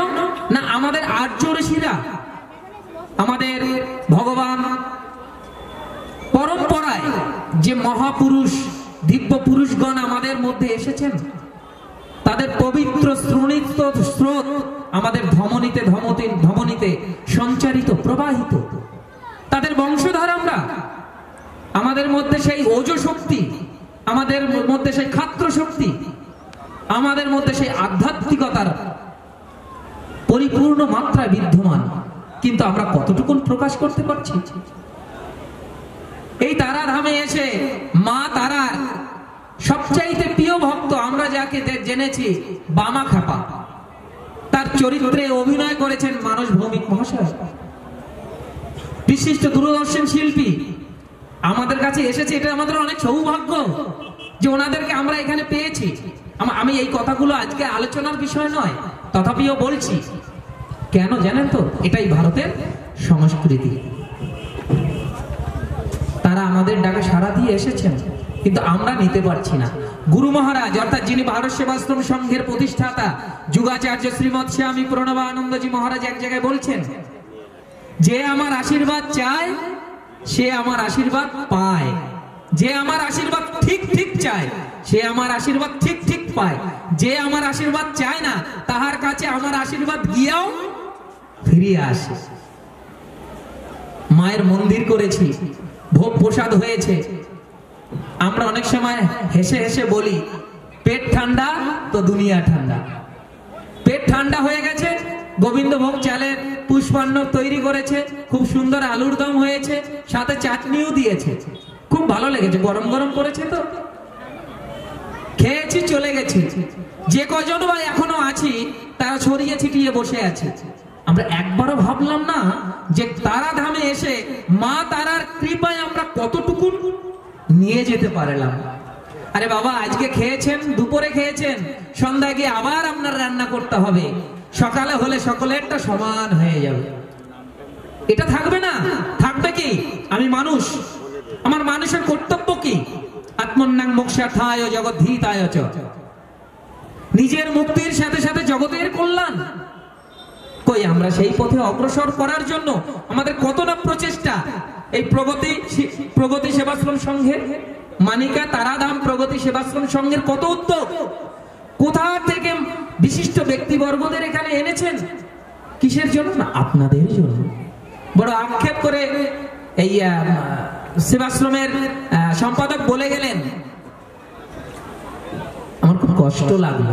Speaker 4: না, আমাদের আর্য ঋষিরা, আমাদের ভগবান পরম্পরায় যে মহাপুরুষ দিব্য পুরুষগণ আমাদের মধ্যে এসেছেন, তাদের পবিত্র স্রোত আমাদের ধমনীতে ধমনীতে সঞ্চারিত, প্রবাহিত। তাদের বংশধর আমরা, আমাদের মধ্যে সেই ওজ শক্তি, আমাদের মধ্যে সেই ক্ষাত্র শক্তি, আমাদের মধ্যে সেই আধ্যাত্মিকতার পরিপূর্ণ মাত্রা বিদ্যমান, কিন্তু আমরা কতটুকু প্রকাশ করতে পারছি? এই তারা ধামে এসে মা তারার সবচাইতে প্রিয় ভক্ত আমরা যাকে জেনেছি বামা খাপা, তার চরিত্রে অভিনয় করেছেন মানস ভৌমিক মহাশয়, বিশিষ্ট দূরদর্শন শিল্পী আমাদের কাছে এসেছে। এটা আমাদের অনেক সৌভাগ্য যে ওনাদেরকে আমরা এখানে পেয়েছি। আমি এই কথাগুলো আজকে আলোচনার বিষয় নয়, তথাপিও বলছি। কেন জানেন তো, এটাই ভারতের সংস্কৃতি। তারা আমাদের ডাকে সাড়া দিয়ে এসেছেন, কিন্তু আমরা নিতে পারছি না। গুরু মহারাজ অর্থাৎ যিনি ভারত সেবাশ্রম সংঘের প্রতিষ্ঠাতা যুগাচার্য শ্রীমৎ স্বামী প্রণবানন্দজি মহারাজ এক জায়গায় বলছেন, যে আমার আশীর্বাদ চায় সে আমার আশীর্বাদ পায়, যে আমার আশীর্বাদ ঠিক ঠিক চায় সে আমার আশীর্বাদ ঠিক ঠিক পায়, যে আমার আশীর্বাদ চায় না তাহার কাছে আমার আশীর্বাদ গিয়েও ফিরিয়ে আসে। মায়ের মন্দির করেছি, ভোগ প্রসাদ হয়েছে, আমরা অনেক সময় হেসে হেসে বলি পেট ঠান্ডা তো দুনিয়া ঠান্ডা। পেট ঠান্ডা হয়ে গেছে, গোবিন্দভোগ চালের পুষ্পান্ন তৈরি করেছে, খুব সুন্দর আলুর দম হয়েছে, সাথে চাটনিও দিয়েছে, খুব ভালো লেগেছে, গরম গরম করেছে, তো খেয়েছি চলে গেছি। যে কজন বা এখনো আছি তারা ছড়িয়ে ছিটিয়ে বসে আছে। আমরা একবারও ভাবলাম না যে তারা ধামে এসে মা তারার কৃপায় আমরা কতটুকু নিয়ে যেতে পারলাম। আরে বাবা, আজকে খেয়েছেন, দুপুরে খেয়েছেন, সন্ধ্যায় গিয়ে আবার আপনার রান্না করতে হবে, সকালে হলে সকলেরটা সমান হয়ে যাবে। এটা থাকবে না, থাকবে কি? আমি মানুষ, আমার মানুষের কর্তব্য কি? আত্মন্যাং মোক্ষার্থায় জগদ্ধিতায় চ, নিজের মুক্তির সাথে সাথে জগতের কল্যাণ। কই আমরা সেই পথে অগ্রসর করার জন্য আমাদের কত না প্রচেষ্টা। এই প্রগতি সেবাশ্রম সংঘের, মানিকা তারাধাম প্রগতি সেবাশ্রম সংঘের কত উদ্যোগ, কোথা থেকে বিশিষ্ট ব্যক্তিবর্গদের এখানে এনেছেন, কিসের জন্য? না, আপনাদের জন্য। বড় আক্ষেপ করে এই সেবাশ্রমের সম্পাদক বলে গেলেন, আমার খুব কষ্ট লাগলো।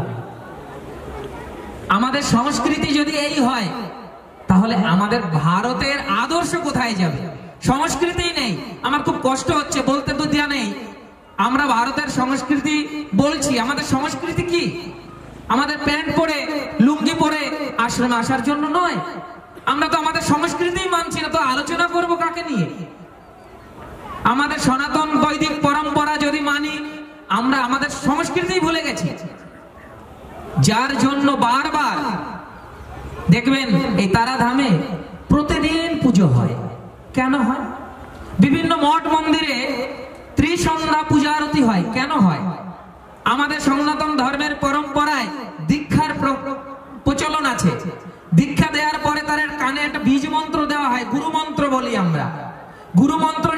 Speaker 4: আমাদের সংস্কৃতি যদি এই হয় তাহলে আমাদের ভারতের আদর্শ কোথায় যাবে? সংস্কৃতি নেই, আমার খুব কষ্ট হচ্ছে, বলতে তো দেয়া নেই। আমরা ভারতের সংস্কৃতি বলছি, আমাদের সংস্কৃতি কি? আমাদের প্যান্ট পরে লুঙ্গি পরে আশ্রমে আসার জন্য নয়। আমরা তো আমাদের সংস্কৃতি মানছি না, তো আলোচনা করব কাকে নিয়ে? আমাদের সনাতন বৈদিক পরম্পরা যদি মানি, আমরা আমাদের সংস্কৃতি ভুলে গেছি। যার জন্য বারবার দেখবেন এই তারাধামে প্রতিদিন পুজো হয়। কেন হয়? বিভিন্ন মঠ মন্দিরে ত্রিসন্ধ্যা পূজা আরতি হয়। কেন হয়? আমাদের সনাতন ধর্মের পরম্পরায় দীক্ষার প্রচলন আছে। দীক্ষা দেওয়ার পরে তার কানে একটা বীজ মন্ত্র দেওয়া হয়, গুরু মন্ত্র বলি আমরা। গুরু মন্ত্র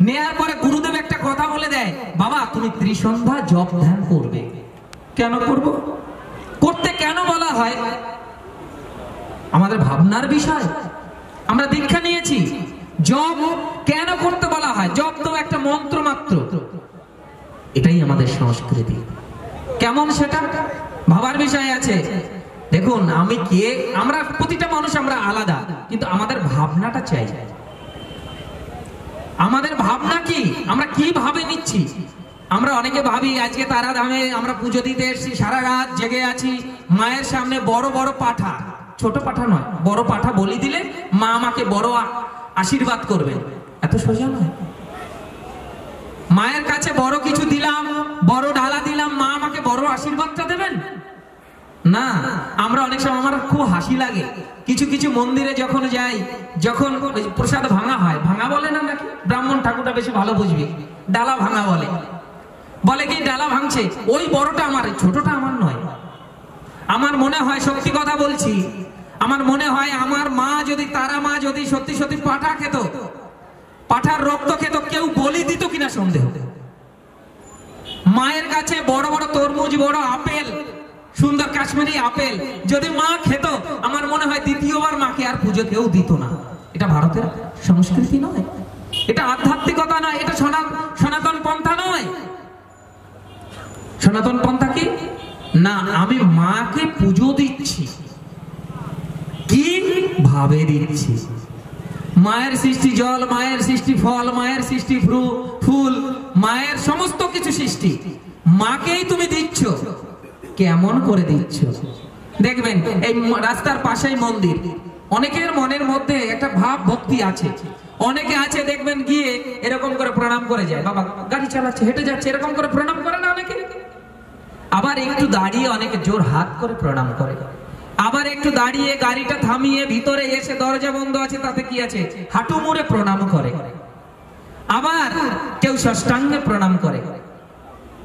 Speaker 4: নেয়ার পরে গুরুদেব একটা কথা বলে দেয়, বাবা তুমি ত্রিসন্ধ্যা জপ ধ্যান করবে। কেন করব? করতে কেন বলা হয়? আমাদের ভাবনার বিষয়। আমরা দীক্ষা নিয়েছি, জপ কেন করতে বলা হয়? জপ তো একটা মন্ত্র মাত্র। এটাই আমাদের সংস্কৃতি। কেমন সেটা ভাবার বিষয় আছে। দেখুন, আমি কে, আমরা প্রতিটা মানুষ আমরা আলাদা, কিন্তু আমাদের ভাবনাটা চাই। আমাদের ভাবনা কি? আমরা কি ভাবে নিচ্ছি? আমরা অনেকে ভাবি আজকে তারাধামে আমরা পুজো দিতে এসেছি, সারা রাত জেগে আছি, মায়ের সামনে বড় বড় পাঠা, ছোট পাঠা নয়, বড় পাঠা বলি দিলে মা আমাকে বড় আশীর্বাদ করবে। এত সোজা নয়। মায়ের কাছে বড় কিছু দিলাম, বড় ডালা দিলাম, মা আমাকে বড় আশীর্বাদটা দেবেন না। আমরা অনেক সময়, আমার খুব হাসি লাগে, কিছু কিছু মন্দিরে যখন যাই, যখন প্রসাদ ভাঙা হয়, ভাঙা বলে না নাকি, ব্রাহ্মণ ঠাকুরটা বেশি ভালো বুঝবে, ডালা ভাঙা বলে। বলে কি ডালা ভাঙছে, ওই বড়টা আমার, ছোটটা আমার নয়। আমার মনে হয়, সত্যি কথা বলছি, আমার মনে হয় আমার মা যদি, তারা মা যদি সত্যি সত্যি পাঠা খেত, পাঠার রক্ত খেত, কেউ বলি দিত কিনা সন্দেহ। মায়ের কাছে বড় বড় তরমুজ, বড় আপেল, সুন্দর কাশ্মীরি আপেল যদি মা খেত, আমার মনে হয় দ্বিতীয়বার মাকে আর পুজো কেউ দিত না। এটা ভারতের সংস্কৃতি নয়, এটা আধ্যাত্মিকতা নয়, এটা সনাতন পন্থা নয়। সনাতন পন্থা কি না, আমি মাকে পুজো দিচ্ছি, কি ভাবে দিচ্ছি? মায়ের সৃষ্টি জল, মায়ের সৃষ্টি ফল, মায়ের সৃষ্টি ফুল, মায়ের সমস্ত কিছু সৃষ্টি মাকেই তুমি দিচ্ছ। কেমন করে দিচ্ছ? দেখবেন এই রাস্তার পাশেই মন্দির, অনেকের মনের মধ্যে একটা ভাব ভক্তি আছে। অনেকে আছে দেখবেন গিয়ে এরকম করে প্রণাম করে যায়, বাবা গাড়ি চালাচ্ছে, হেঁটে যাচ্ছে, এরকম করে প্রণাম করে না অনেকে। আবার একটু দাঁড়িয়ে অনেকে জোর হাত করে প্রণাম করে, আবার একটু দাঁড়িয়ে গাড়িটা থামিয়ে ভিতরে এসে, দরজা বন্ধ আছে তাতে কি আছে, হাঁটু মুড়ে প্রণাম করে। আবার কেউ ষষ্ঠাঙ্গে প্রণাম করে।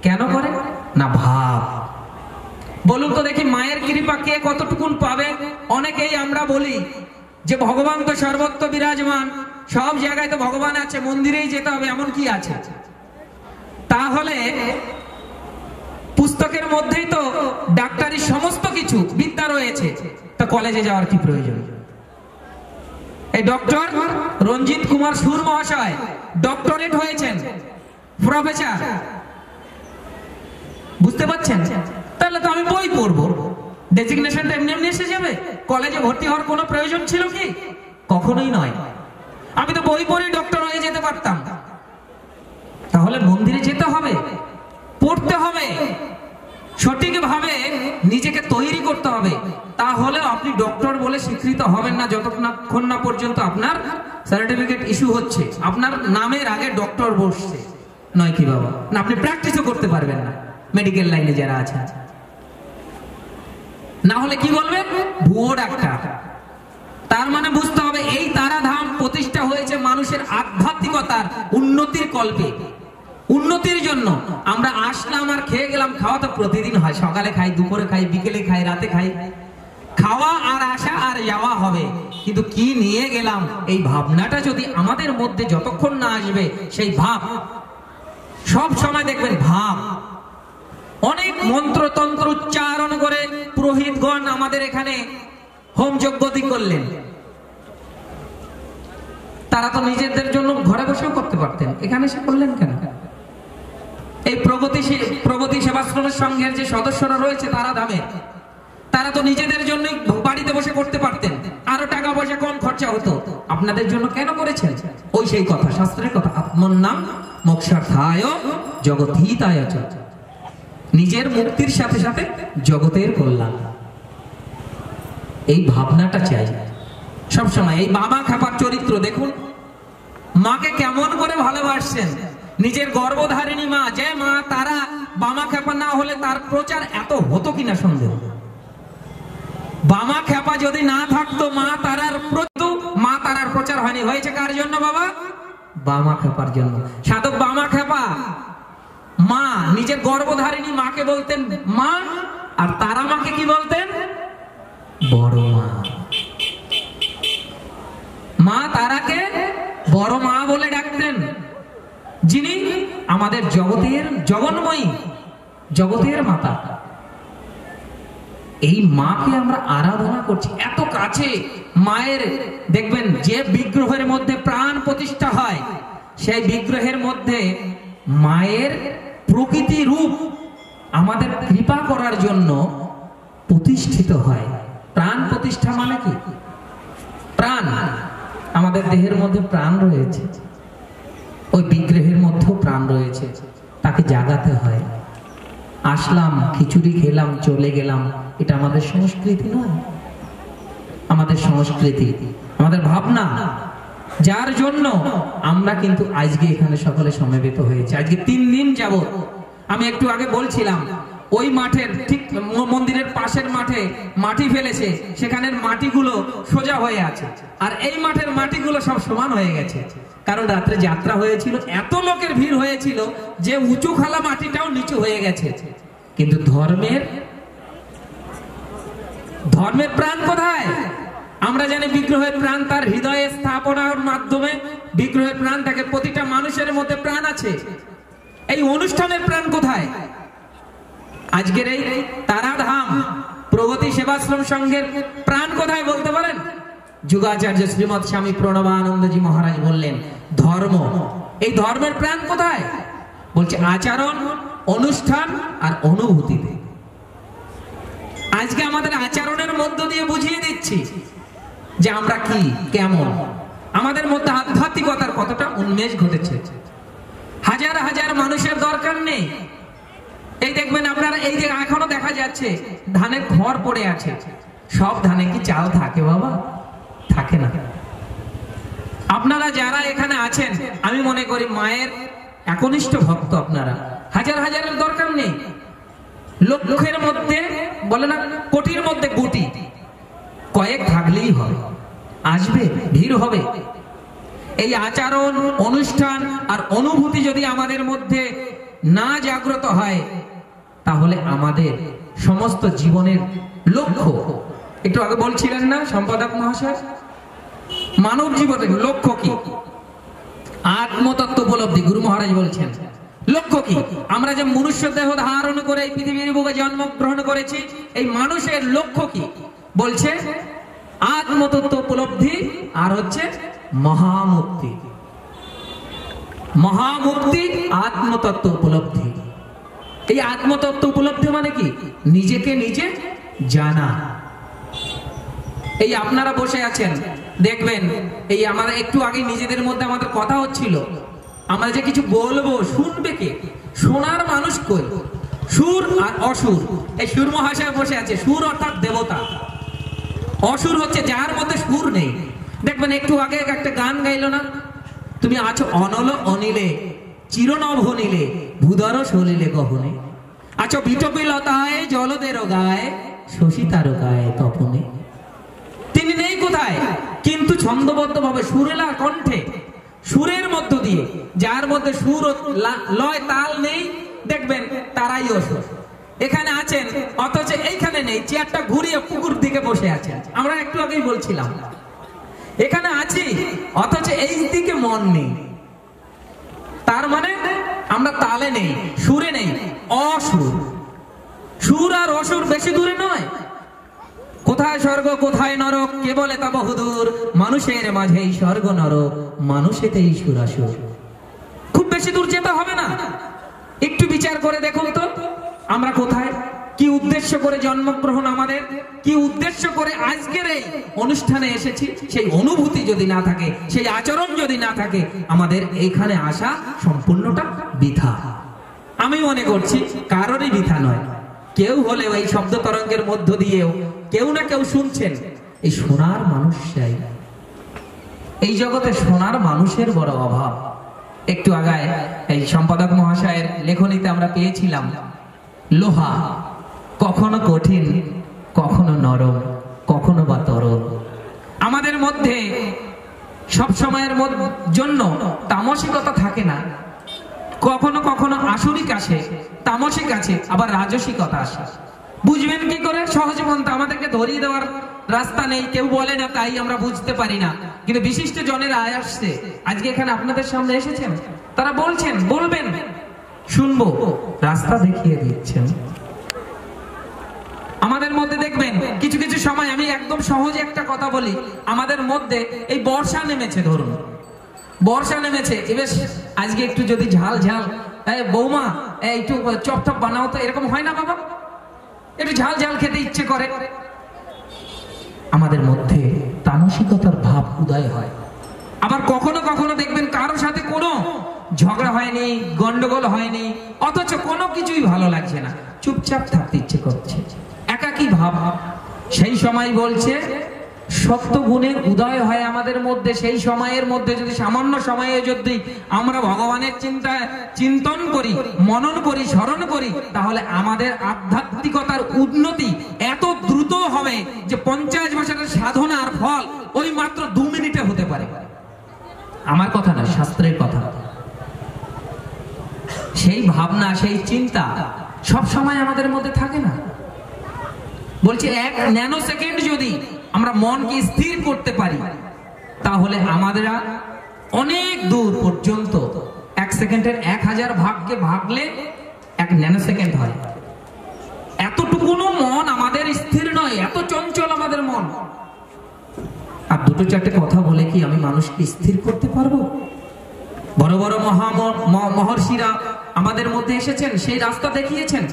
Speaker 4: কেন করে না? ভাব। বলুন তো দেখি, মায়ের কৃপা কে কতটুকুন পাবে? অনেকেই আমরা বলি যে ভগবান তো সর্বত্র বিরাজমান, সব জায়গায় তো ভগবান আছে, মন্দিরেই যেতে হবে, এমন কি আছে? তাহলে পুস্তকের মধ্যেই তো ডাক্তারি সমস্ত কিছু বিদ্যা রয়েছে, তা কলেজে যাওয়ার কি প্রয়োজন? এই ডক্টর রঞ্জিত কুমার সুর মহাশয় ডক্টরেট হয়েছেন, প্রফেসর, বুঝতে পারছেন? তাহলে তো আমি বই পড়বো, ডেজিগনেশনটা এমনি এমনি এসে যাবে? কলেজে ভর্তি হওয়ার কোনো প্রয়োজন ছিল কি? কখনোই নয়। আমি তো বই পড়ে ডক্টর হয়ে যেতে পারতাম। তাহলে মন্দিরে যেতে হবে, পড়তে হবে, সঠিকভাবে নিজেকে তৈরি করতে হবে। তাহলে আপনি ডক্টর বলে স্বীকৃত হবেন না যতক্ষণ না পর্যন্ত আপনার সার্টিফিকেট ইস্যু হচ্ছে, আপনার নামের আগে ডক্টর বসছে, নয় কি বাবা? না, আপনি প্র্যাকটিসও করতে পারবেন না মেডিকেল লাইনে যারা আছে। না হলে কি বলবেন? ভুয়ো ডাক্তার। তার মানে বুঝতে হবে এই তারাধাম প্রতিষ্ঠা হয়েছে মানুষের আধ্যাত্মিকতার উন্নতির কল্পে, উন্নতির জন্য। আমরা আসলাম আর খেয়ে গেলাম, খাওয়া তো প্রতিদিন হয়, সকালে খাই, দুপুরে খাই, বিকেলে খাই, রাতে খাই, খাওয়া আর আসা আর যাওয়া হবে। কিন্তু কি নিয়ে গেলাম, এই ভাবনাটা যদি আমাদের মধ্যে যতক্ষণ না আসবে, সেই ভাব সব সময় দেখবেন ভাব। অনেক মন্ত্রতন্ত্র উচ্চারণ করে পুরোহিতগণ আমাদের এখানে হোম যজ্ঞতি করলেন। তারা তো নিজেদের জন্য ঘরে বসেও করতে পারতেন, এখানে সে করলেন কেন? এই প্রগতি সেবাশ্রমের সংঘের যে সদস্যরা রয়েছে তারা ধামে, তারা তো নিজেদের জন্য বাড়িতে বসে করতে পারতেন, আরো টাকা পয়সা কম খরচা হতো। আপনাদের জন্য কেন করেছেন? ওই সেই কথা, শাস্ত্রের কথা, আত্মন্নাম মোক্ষার্থায় জগৎহিতায় চ। নিজের মুক্তির সাথে সাথে জগতের কল্যাণ, এই ভাবনাটা চাই সবসময়। এই বাবা খাপার চরিত্র দেখুন, মাকে কেমন করে ভালোবাসছেন। নিজের গর্ভধারিণী মা, যে মা তারা বামা খেপা না হলে তার প্রচার এত হতো কিনা সন্দেহ। বামা খেপা যদি না থাকতো মা তারার প্রচার হয়নি। হয়েছে কার জন্য বাবা? বামা খেপার জন্য। সাধক বামা খেপা মা নিজের গর্ভধারিণী মাকে বলতেন মা, আর তারা মাকে কি বলতেন? বড় মা। মা তারাকে বড় মা বলে ডাকতেন, যিনি আমাদের জগতের জগন্ময়ী, জগতের মাতা। এই মাকে আমরা আরাধনা করছি এত কাছে। মায়ের দেখবেন যে বিগ্রহের মধ্যে প্রাণ প্রতিষ্ঠা হয়, সেই বিগ্রহের মধ্যে মায়ের প্রকৃতি রূপ আমাদের কৃপা করার জন্য প্রতিষ্ঠিত হয়। প্রাণ প্রতিষ্ঠা মানে কি? প্রাণ, আমাদের দেহের মধ্যে প্রাণ রয়েছে, ওই বিগ্রহের মধ্যেও প্রাণ রয়েছে, তাকে জাগাতে হয়। আসলাম, খিচুড়ি খেলাম, চলে গেলাম, এটা আমাদের সংস্কৃতি নয়। আমাদের সংস্কৃতি, আমাদের ভাবনা, যার জন্য আমরা কিন্তু আজকে এখানে সকলে সমবেত হয়েছে। আজকে 3 দিন যাবত, আমি একটু আগে বলছিলাম, ওই মাঠের ঠিক মন্দিরের পাশের মাঠে মাটি ফেলেছে, সেখানের মাটিগুলো সোজা হয়ে আছে, আর এই মাঠের মাটিগুলো সব সমান হয়ে গেছে। কারণ রাত্রে যাত্রা হয়েছিল, এত লোকের ভিড় হয়েছিল যে উঁচু খালা মাটিটাও নিচু হয়ে গেছে। কিন্তু ধর্মের প্রাণ কোথায়? আমরা জানি বিগ্রহের প্রাণ তার হৃদয়ে স্থাপনার মাধ্যমে বিগ্রহের প্রাণ থাকে। প্রতিটা মানুষের মধ্যে প্রাণ আছে। এই অনুষ্ঠানের প্রাণ কোথায়? আজকের এই তারাধাম প্রগতি সেবাশ্রম সংঘের প্রাণ কোথায় বলতে পারেন? যুগাচার্য শ্রীমৎ স্বামী প্রণবানন্দজি মহারাজ বললেন ধর্ম। এই ধর্মের প্রাণ কোথায়? বলছে আচরণ, অনুষ্ঠান আর অনুভূতিতে। আজকে আমাদের আচরণের মধ্য দিয়ে বুঝিয়ে দিচ্ছি যে আমরা কি, কেমন, আমাদের মধ্যে আধ্যাত্মিকতার কতটা উন্মেষ ঘটেছে। হাজার হাজার মানুষের দরকার নেই। এই দেখবেন আপনারা, এই যে এখনো দেখা যাচ্ছে ধানের খড় পড়ে আছে, সব ধানে কি চাল থাকে বাবা? থাকে না। আপনারা যারা এখানে আছেন, আমি মনে করি মায়ের একনিষ্ঠ ভক্ত আপনারা। হাজার হাজারের দরকার নেই, লক্ষের মধ্যে বলে না, কোটির মধ্যে গুটি, কয়েক থাকলেই হবে, আসবে, ভিড় হবে। এই আচরণ, অনুষ্ঠান আর অনুভূতি যদি আমাদের মধ্যে না জাগ্রত হয়, তাহলে আমাদের সমস্ত জীবনের লক্ষ্য, একটু আগে বলছিলেন না সম্পাদক মহাশয়, মানব জীবনের লক্ষ্য কি? আত্মতত্ত্ব উপলব্ধি। গুরু মহারাজ বলছেন লক্ষ্য কি? আমরা যে মনুষ্য দেহ ধারণ করে এই পৃথিবীর বুকে জন্মগ্রহণ করেছি, এই মানুষের লক্ষ্য কি? বলছে আত্মতত্ত্ব উপলব্ধি আর হচ্ছে মহামুক্তি। মহামুক্তি আত্মতত্ত্ব উপলব্ধি। এই আত্মতত্ত্ব উপলব্ধি মানে কি? নিজেকে নিজে জানা। এই আপনারা বসে আছেন, দেখবেন এই আমরা একটু আগে নিজেদের মধ্যে আমাদের কথা হচ্ছিল, আমরা যে কিছু বলবো শুনবে কে? শোনার মানুষ কই? সুর আর অসুর। এই সুর মহাশয় বসে আছে, সুর অর্থাৎ দেবতা, অসুর হচ্ছে যার মধ্যে সুর নেই। দেখবেন একটু আগে একটা গান গাইলো না, তুমি আছো অনল অনিলে চিরনভ নিলে ভূধর সলিলে গহনে, আছো বিটপিলতায় জলদের গায়ে শশী তার গায়ে তপনে। তিনি নেই কোথায়, কিন্তু ছন্দবদ্ধ ভাবে সুরেলা কণ্ঠে সুরের মধ্য দিয়ে, যার মধ্যে সুর লয় তাল নেই, দেখবেন তারাই অসুর। এখানে আছেন অথচ এইখানে নেই, চেয়ারটা ঘুরিয়ে পুকুর দিকে বসে আছেন। আমরা একটু আগেই বলছিলাম এখানে আছি অথচ এই দিকে মন নেই, তার মানে আমরা তালে নেই, সুরে নেই, অসুর। সুর আর অসুর বেশি দূরে নয়। কোথায় স্বর্গ কোথায় নরক কে বলে তা বহুদূর, মানুষের মাঝেই স্বর্গ নরক মানুষেতেই সুরাসুর। খুব বেশি দূর যেতে হবে না, একটু বিচার করে দেখুন তো আমরা কোথায়, কি উদ্দেশ্য করে জন্মগ্রহণ আমাদের, কি উদ্দেশ্য করে আজকের এই অনুষ্ঠানে এসেছি। সেই অনুভূতি যদি না থাকে, সেই আচরণ যদি না থাকে, আমাদের এখানে আসা সম্পূর্ণটা বৃথা। আমি মনে করছি কারোরই বৃথা নয়। কেউ হলেও এই শব্দ তরঙ্গের মধ্য দিয়েও কেউ না কেউ শুনছেন। এই শোনার মানুষ চাই, এই জগতে শোনার মানুষের বড় অভাব। একটু আগায় এই সম্পাদক মহাশয়ের লেখনীতে আমরা পেয়েছিলাম, লোহা কখনো কঠিন কখনো নরম কখনো বা তরল। আমাদের মধ্যে সব সময়ের জন্য তামসিকতা থাকে না, কখনো কখনো আসরিক আসে, তামসিক আছে, আবার রাজসিকতা আসে। বুঝবেন কি করে? সহজ মন্ত্র আমাদেরকে ধরিয়ে দেওয়ার রাস্তা নেই, কেউ বলে না তাই আমরা বুঝতে পারি না। কিন্তু বিশিষ্ট জনেরা আসছে, আজকে এখানে আপনাদের সামনে এসেছেন, তারা বলছেন, বলবেন, শুনবো, রাস্তা দেখিয়ে দিচ্ছেন। আমাদের মধ্যে দেখবেন কিছু কিছু সময়, আমি একদম সহজে একটা কথা বলি, আমাদের মধ্যে এই বর্ষা নেমেছে, ধরুন বর্ষা নেমেছে, এবার আজকে একটু যদি ঝাল ঝাল, বৌমা একটু চপ টপ বানাও তো, এরকম হয় না বাবা? একটু ঝাল ঝাল খেতে ইচ্ছে করে। আমাদের মধ্যে তামসিকতার ভাব উদয় হয়। আবার কখনো কখনো দেখবেন কারো সাথে কোনো ঝগড়া হয়নি, গন্ডগোল হয়নি, অথচ কোনো কিছুই ভালো লাগছে না, চুপচাপ থাকতে ইচ্ছে করছে, একাকী ভাব। সেই সময় বলছে সত্য গুণের উদয় হয় আমাদের মধ্যে। সেই সময়ের মধ্যে যদি সামান্য সময়ে যদি আমরা ভগবানের চিন্তন করি, মনন করি, স্মরণ করি, তাহলে আমাদের আধ্যাত্মিকতার উন্নতি এত দ্রুত হবে যে 50 বছরের সাধনার ফল ওই মাত্র 2 মিনিটে হতে পারে। আমার কথা না, শাস্ত্রের কথা। সেই ভাবনা, সেই চিন্তা সব সময় আমাদের মধ্যে থাকে না। বলছি 1 ন্যানো সেকেন্ড যদি আমরা মনকে স্থির করতে পারি, তাহলে আমাদের অনেক দূর পর্যন্ত 1 সেকেন্ডের 1000 ভাগকে ভাগলে 1 ন্যানো সেকেন্ড হয়। এতটুকুনো মন আমাদের স্থির নয়, এত চঞ্চল আমাদের মন। আর 2-4টে কথা বলে কি আমি মানুষকে স্থির করতে পারবো? বড় বড় মহর্ষিরা আমাদের মধ্যে এসেছেন, সেই রাস্তা দেখিয়েছেন।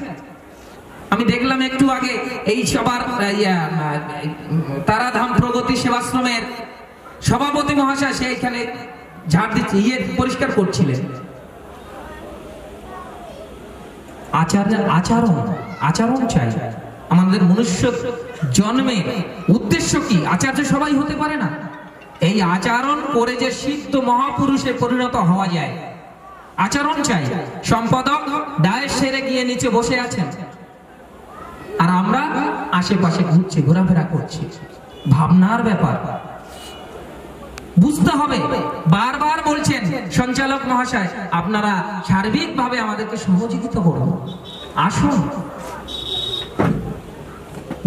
Speaker 4: আমি দেখলাম একটু আগে এই সবার তারাধাম প্রগতি সেবাশ্রমের সভাপতি মহাশয় সেইখানে ঝাড় দিচ্ছে, পরিষ্কার করছিলেন। আচরণ চাই আমাদের মনুষ্য জন্মে। উদ্দেশ্য কি? আচার্য সবাই হতে পারে না। এই আচরণ করে যে সিদ্ধ মহাপুরুষে পরিণত হওয়া যায়, আচরণ চাই। সম্পাদক ডায়ের সেরে গিয়ে নিচে বসে আছেন, আর আমরা আশেপাশে ঘুরছি, ঘোরাফেরা করছি। ভাবনার ব্যাপার বুঝতে হবে। বারবার বলছেন সঞ্চালক মহাশয়, আপনারা সার্বিকভাবে আমাদেরকে সহযোগিতা করুন, আসুন।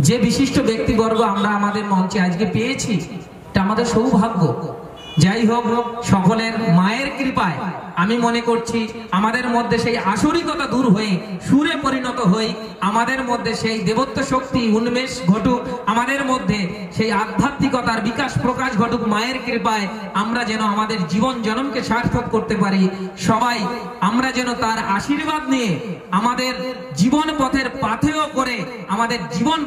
Speaker 4: যে বিশিষ্ট ব্যক্তিবর্গ আমরা আমাদের মঞ্চে আজকে পেয়েছি, এটা আমাদের সৌভাগ্য। যাই হোক, সকলের মায়ের কৃপায় আমি মনে করছি আমাদের মধ্যে সেই আসরিকতা দূর হয়ে সুরে পরিণত হয়ে আমাদের মধ্যে সেই দেবত্ব শক্তি উন্মেষ ঘটুক, আমাদের মধ্যে সেই আধ্যাত্মিকতার বিকাশ প্রকাশ ঘটুক মায়ের কৃপায়। আমরা যেন আমাদের জীবন জন্মকে সার্থক করতে পারি, সবাই আমরা যেন তার আশীর্বাদ নিয়ে আমাদের জীবন পথের পাথেয় করে আমাদের জীবন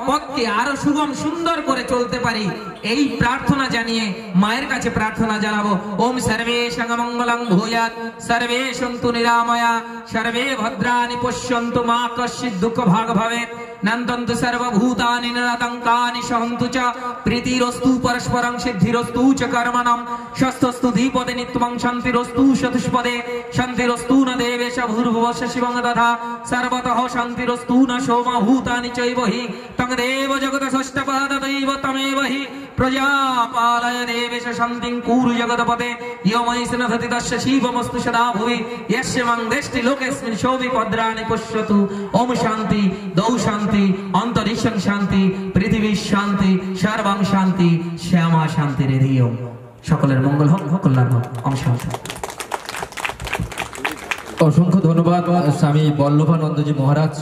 Speaker 4: পথকে আরো সুগম সুন্দর করে চলতে পারি, এই প্রার্থনা জানিয়ে মায়ের কাছে প্রার্থনা জানাবো। ওম সর্বেশং মঙ্গলং ভূয়াৎ, সর্বে সন্তু নিরাময়া, সর্বে ভদ্রাণি পশ্যন্তু, মা কশ্চিৎ দুঃখ ভাগ ভবেৎ, নন্দন্তু সর্বভূতানি নিরাতঙ্কানি সহন্তু চ, প্রীতিরস্তু পরস্পরং সিদ্ধিরস্তু চ কর্মণং, স্বস্তস্তু দ্বিপদে নিত্যং শান্তিরস্তু চতুষ্পদে, শান্তিরস্তু ন দেবেশ ভূর্ভুবস্য শিবং দধা, সর্বতঃ শান্তিরস্তু ন সোমভূতানি চৈব হি, তং দেব জগত ষষ্ঠপাদ দৈব তমেব হি, প্রজাপালয় দেবেশ শান্তিং কুরু জগৎপতে, ইয়ময়িষ্ণ ধতি তস্য শিবমস্তু সদা ভুবি, यस्य मं दृष्टि लोकेस्मिन् शोभि भद्राणि पश्यतु। ओम शांति, दौ शांति, अंतरिक्षं शांति, पृथिवी शांति, सर्वं शांति, श्यामा शांति हृदय। সকলের মঙ্গল হোক, কল্যাণ হোক। ওম শান্তি।
Speaker 1: অসংখ্য ধন্যবাদ স্বামী বল্লভানন্দজি মহারাজ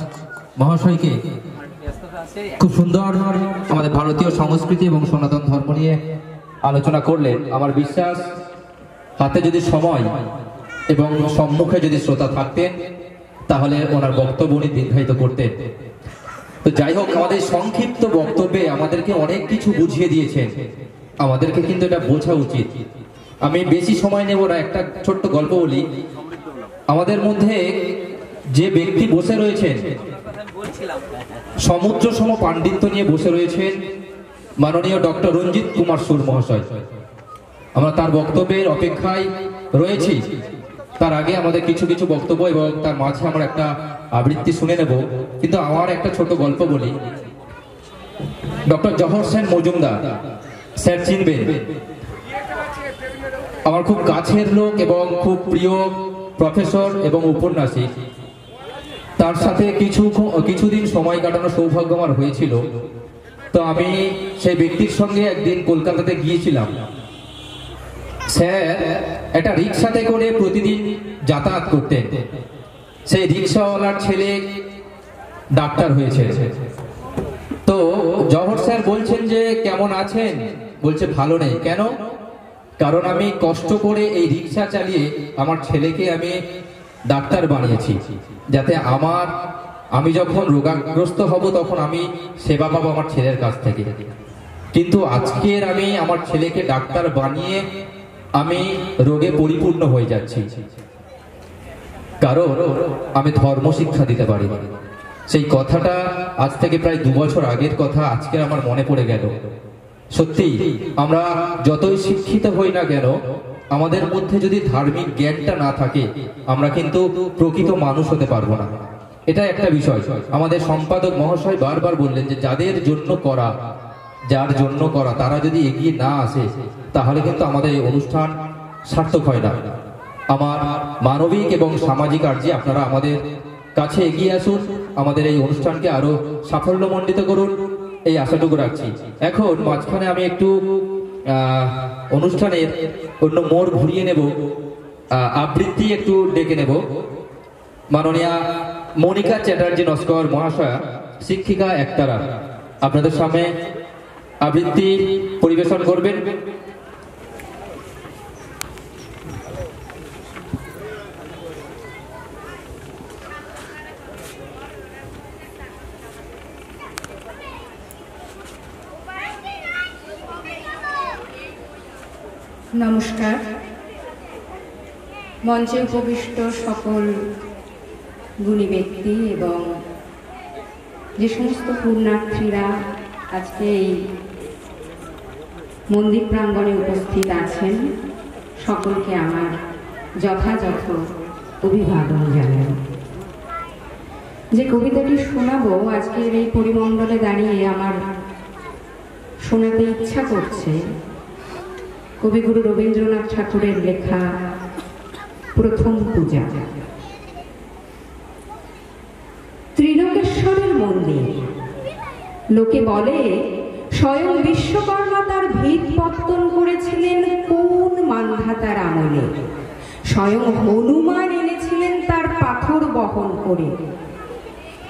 Speaker 1: মহাশয়কে। খুব সুন্দর আমাদের ভারতীয় সংস্কৃতি এবং সনাতন ধর্ম নিয়ে আলোচনা করলেন। আমার বিশ্বাস হাতে যদি সময় এবং সম্মুখে যদি শ্রোতা থাকতেন তাহলে ওনার বক্তব্য উনি দীর্ঘায়িত করতেন। তো যাই হোক, আমাদের সংক্ষিপ্ত বক্তব্যে আমাদেরকে অনেক কিছু বুঝিয়ে দিয়েছেন, আমাদেরকে কিন্তু এটা বোঝা উচিত। আমি বেশি সময় নেব না, একটা ছোট্ট গল্প বলি। আমাদের মধ্যে যে ব্যক্তি বসে রয়েছেন, সমুদ্র সম পাণ্ডিত্য নিয়ে বসে রয়েছেন মাননীয় ডক্টর রঞ্জিত কুমার সুর মহাশয়। আমরা তার বক্তব্যের অপেক্ষায় রয়েছি। তার আগে আমাদের কিছু কিছু বক্তব্য এবং তার মাঝে আমরা একটা আবৃত্তি শুনে নেব। কিন্তু আমার একটা ছোট গল্প বলি। ডক্টর জহর সেন মজুমদার স্যার চিনবেন, আমার খুব কাছের লোক এবং খুব প্রিয় প্রফেসর এবং উপন্যাসিক। তার সাথে কিছুদিন সময় কাটানোর সৌভাগ্য আমার হয়েছিল। তো আমি সেই ব্যক্তির সঙ্গে একদিন কলকাতাতে গিয়েছিলাম। স্যার একটা রিক্সাতে করে প্রতিদিন যাতায়াত করতেন। সেই রিক্সাওয়ালার ছেলে ডাক্তার হয়েছে। তো জহর স্যার বলছেন যে কেমন আছেন, বলছে ভালো নেই। কেন? কারণ আমি কষ্ট করে এই রিক্সা চালিয়ে আমার ছেলেকে আমি ডাক্তার বানিয়েছি, যাতে আমি যখন রোগাগ্রস্ত হব তখন আমি সেবা পাবো আমার ছেলের কাছ থেকে। কিন্তু আজকের আমি আমার ছেলেকে ডাক্তার বানিয়ে আমি রোগে পরিপূর্ণ হয়ে যাচ্ছি, কারণ আমি ধর্ম শিক্ষা দিতে পারি। সেই কথাটা আজ থেকে প্রায় 2 বছর আগের কথা আজকে আমার মনে পড়ে গেল। সত্যি, আমরা যতই শিক্ষিত হই না কেন, আমাদের মধ্যে যদি ধার্মিক জ্ঞানটা না থাকে আমরা কিন্তু প্রকৃত মানুষ হতে পারবো না। এটা একটা বিষয়। আমাদের সম্পাদক মহাশয় বারবার বললেন যে যার জন্য করা তারা যদি এগিয়ে না আসে তাহলে কিন্তু আমাদের এই অনুষ্ঠান সার্থক হয় না। আমার মানবিক এবং সামাজিক আর্জি আপনারা আমাদের কাছে এগিয়ে আসুন, আমাদের এই অনুষ্ঠানকে আরো সাফল্যমণ্ডিত করুন, এই আশাটুকু রাখছি। এখন মাঝখানে আমি একটু অনুষ্ঠানের অন্য মোড় ঘুরিয়ে নেব, আবৃত্তি একটু ডেকে নেব। মাননীয়া মনিকা চ্যাটার্জি নস্কর মহাশয়া, শিক্ষিকা একতারা, আপনাদের সামনে আবৃত্তি পরিবেশন করবেন।
Speaker 6: নমস্কার। মঞ্চে উপবিষ্ট সকল গুণী ব্যক্তি এবং যে সমস্ত পুণ্যার্থীরা আজকে এই মন্দির প্রাঙ্গণে উপস্থিত আছেন, সকলকে আমার যথাযথ অভিবাদন জানাই। যে কবিতাটি শোনাবো আজকের এই পরিমণ্ডলে দাঁড়িয়ে আমার শোনাতে ইচ্ছা করছে কবিগুরু রবীন্দ্রনাথ ঠাকুরের লেখা প্রথম পূজা। ত্রিলোকেশ্বরের মন্দির। লোকে বলে স্বয়ং বিশ্বকর্মা তার ভিত পত্তন করেছিলেন কোন স্বয়ং হনুমান এনেছিলেন তার পাথর বহন করে।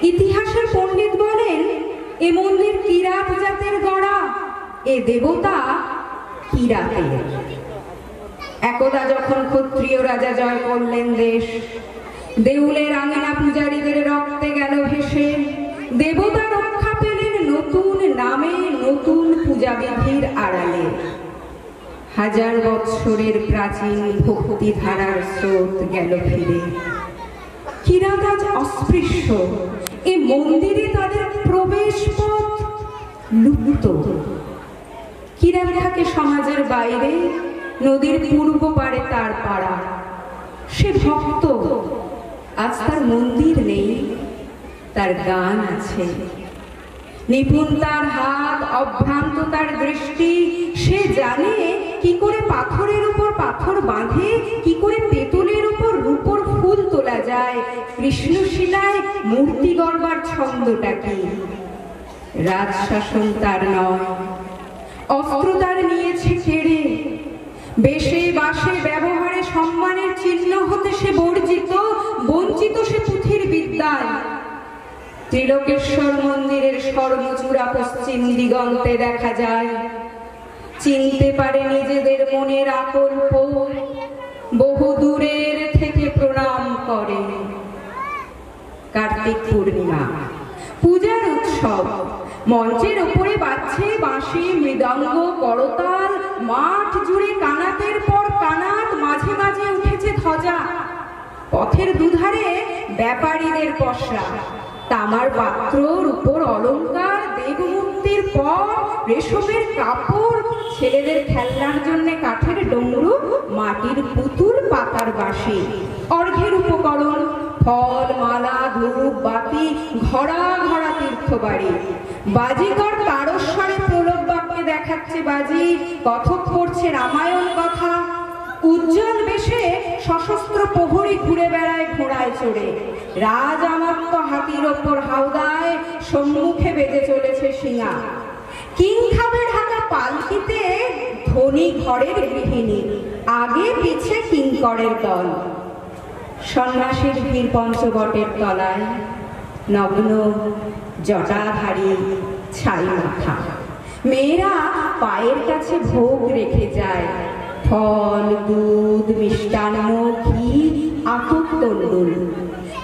Speaker 6: ইতিহাসের পণ্ডিত বলেন এ মন্দির কিরাত জাতের গড়া, এ দেবতা কিরাতের। একদা যখন ক্ষত্রিয় রাজা জয় করলেন দেশ, দেউলের আঙিনা পূজারীদের রক্তে গেল ভেসে, দেবতা রক্ষা পেলেন নতুন নামে নতুন পূজাবিধির আড়ালে। হাজার বৎসরের প্রাচীন ভক্তি ধারার স্রোত গেল ফিরে। কিরাত আজ অস্পৃশ্য, এ মন্দিরে তাদের প্রবেশ পথ লুপ্ত। কিরাত থাকে সমাজের বাইরে, নদীর পূর্ব পারে তার পাড়া। সে ভক্ত, আজ তার মন্দির নেই, তার গান আছে। নিপুণ তার হাত, অভ্রান্ত তার দৃষ্টি। সে জানে কি করে পাথরের উপর পাথর বাঁধে, কি করে পেতলের উপর রূপোর ফুল তোলা যায়, কৃষ্ণশিলায় মূর্তি গড়বার ছন্দটা কি। রাজশাসন তার নয়, অস্ত্র তার নিয়েছে কেড়ে। বেশে বাসে ব্যবহারে সম্মানের চিহ্ন হতে সে বর্জিত, বঞ্চিত সে পুঁথির বিদ্যায়। ত্রিলোকেশ্বর মন্দিরের স্বর্ণচূড়া পশ্চিম দিগন্তে দেখা যায়। চিনতে পারে নিজেদের মনের আকল্প, বহু দূরের থেকে প্রণাম করে। কার্তিক পূর্ণিমা, পূজার উৎসব। মঞ্চের উপরে বাজছে বাঁশি, মৃদঙ্গ, করতাল। মাঠ জুড়ে কানাতের পর কানাত, মাঝে মাঝে উঠেছে ধ্বজা। পথের দুধারে ব্যাপারীদের পসরা, তামার পাত্র, রূপোর অলংকার, দেবমূর্তির পর রেশমের কাপড়, ছেলেদের খেলনার জন্য কাঠের ডমরু, মাটির পুতুল, পাতার বাঁশি। অর্ঘ্যের উপকরণ, ফল, মালা, ধূপ, বাতি, ঘড়া ঘড়া তীর্থবাড়ি। বাজিকর তারস্বরে প্রলোভ বাক্যে দেখাচ্ছে বাজি, কথক করছে রামায়ণ কথা। উজ্জ্বল বেশে সশস্ত্র প্রহরী ঘুরে বেড়ায় ঘোড়ায় চড়ে। রাজ আমাত্য হাতির ওপর হাওদায়, সম্মুখে বেজে চলেছে শিঙা। কিং খাবে ঢাকা পালকিতে ধনী ঘরের গৃহিণী, আগে পিছে কিঙ্করের দল। সন্ন্যাসীর ভিড় পঞ্চবটের তলায়, নগ্ন জটাধারী ছাই মাথা। মেয়েরা পায়ের কাছে ভোগ রেখে যায়, ফল, দুধ, মিষ্টান্ন, ঘি, আতপ তণ্ডুল।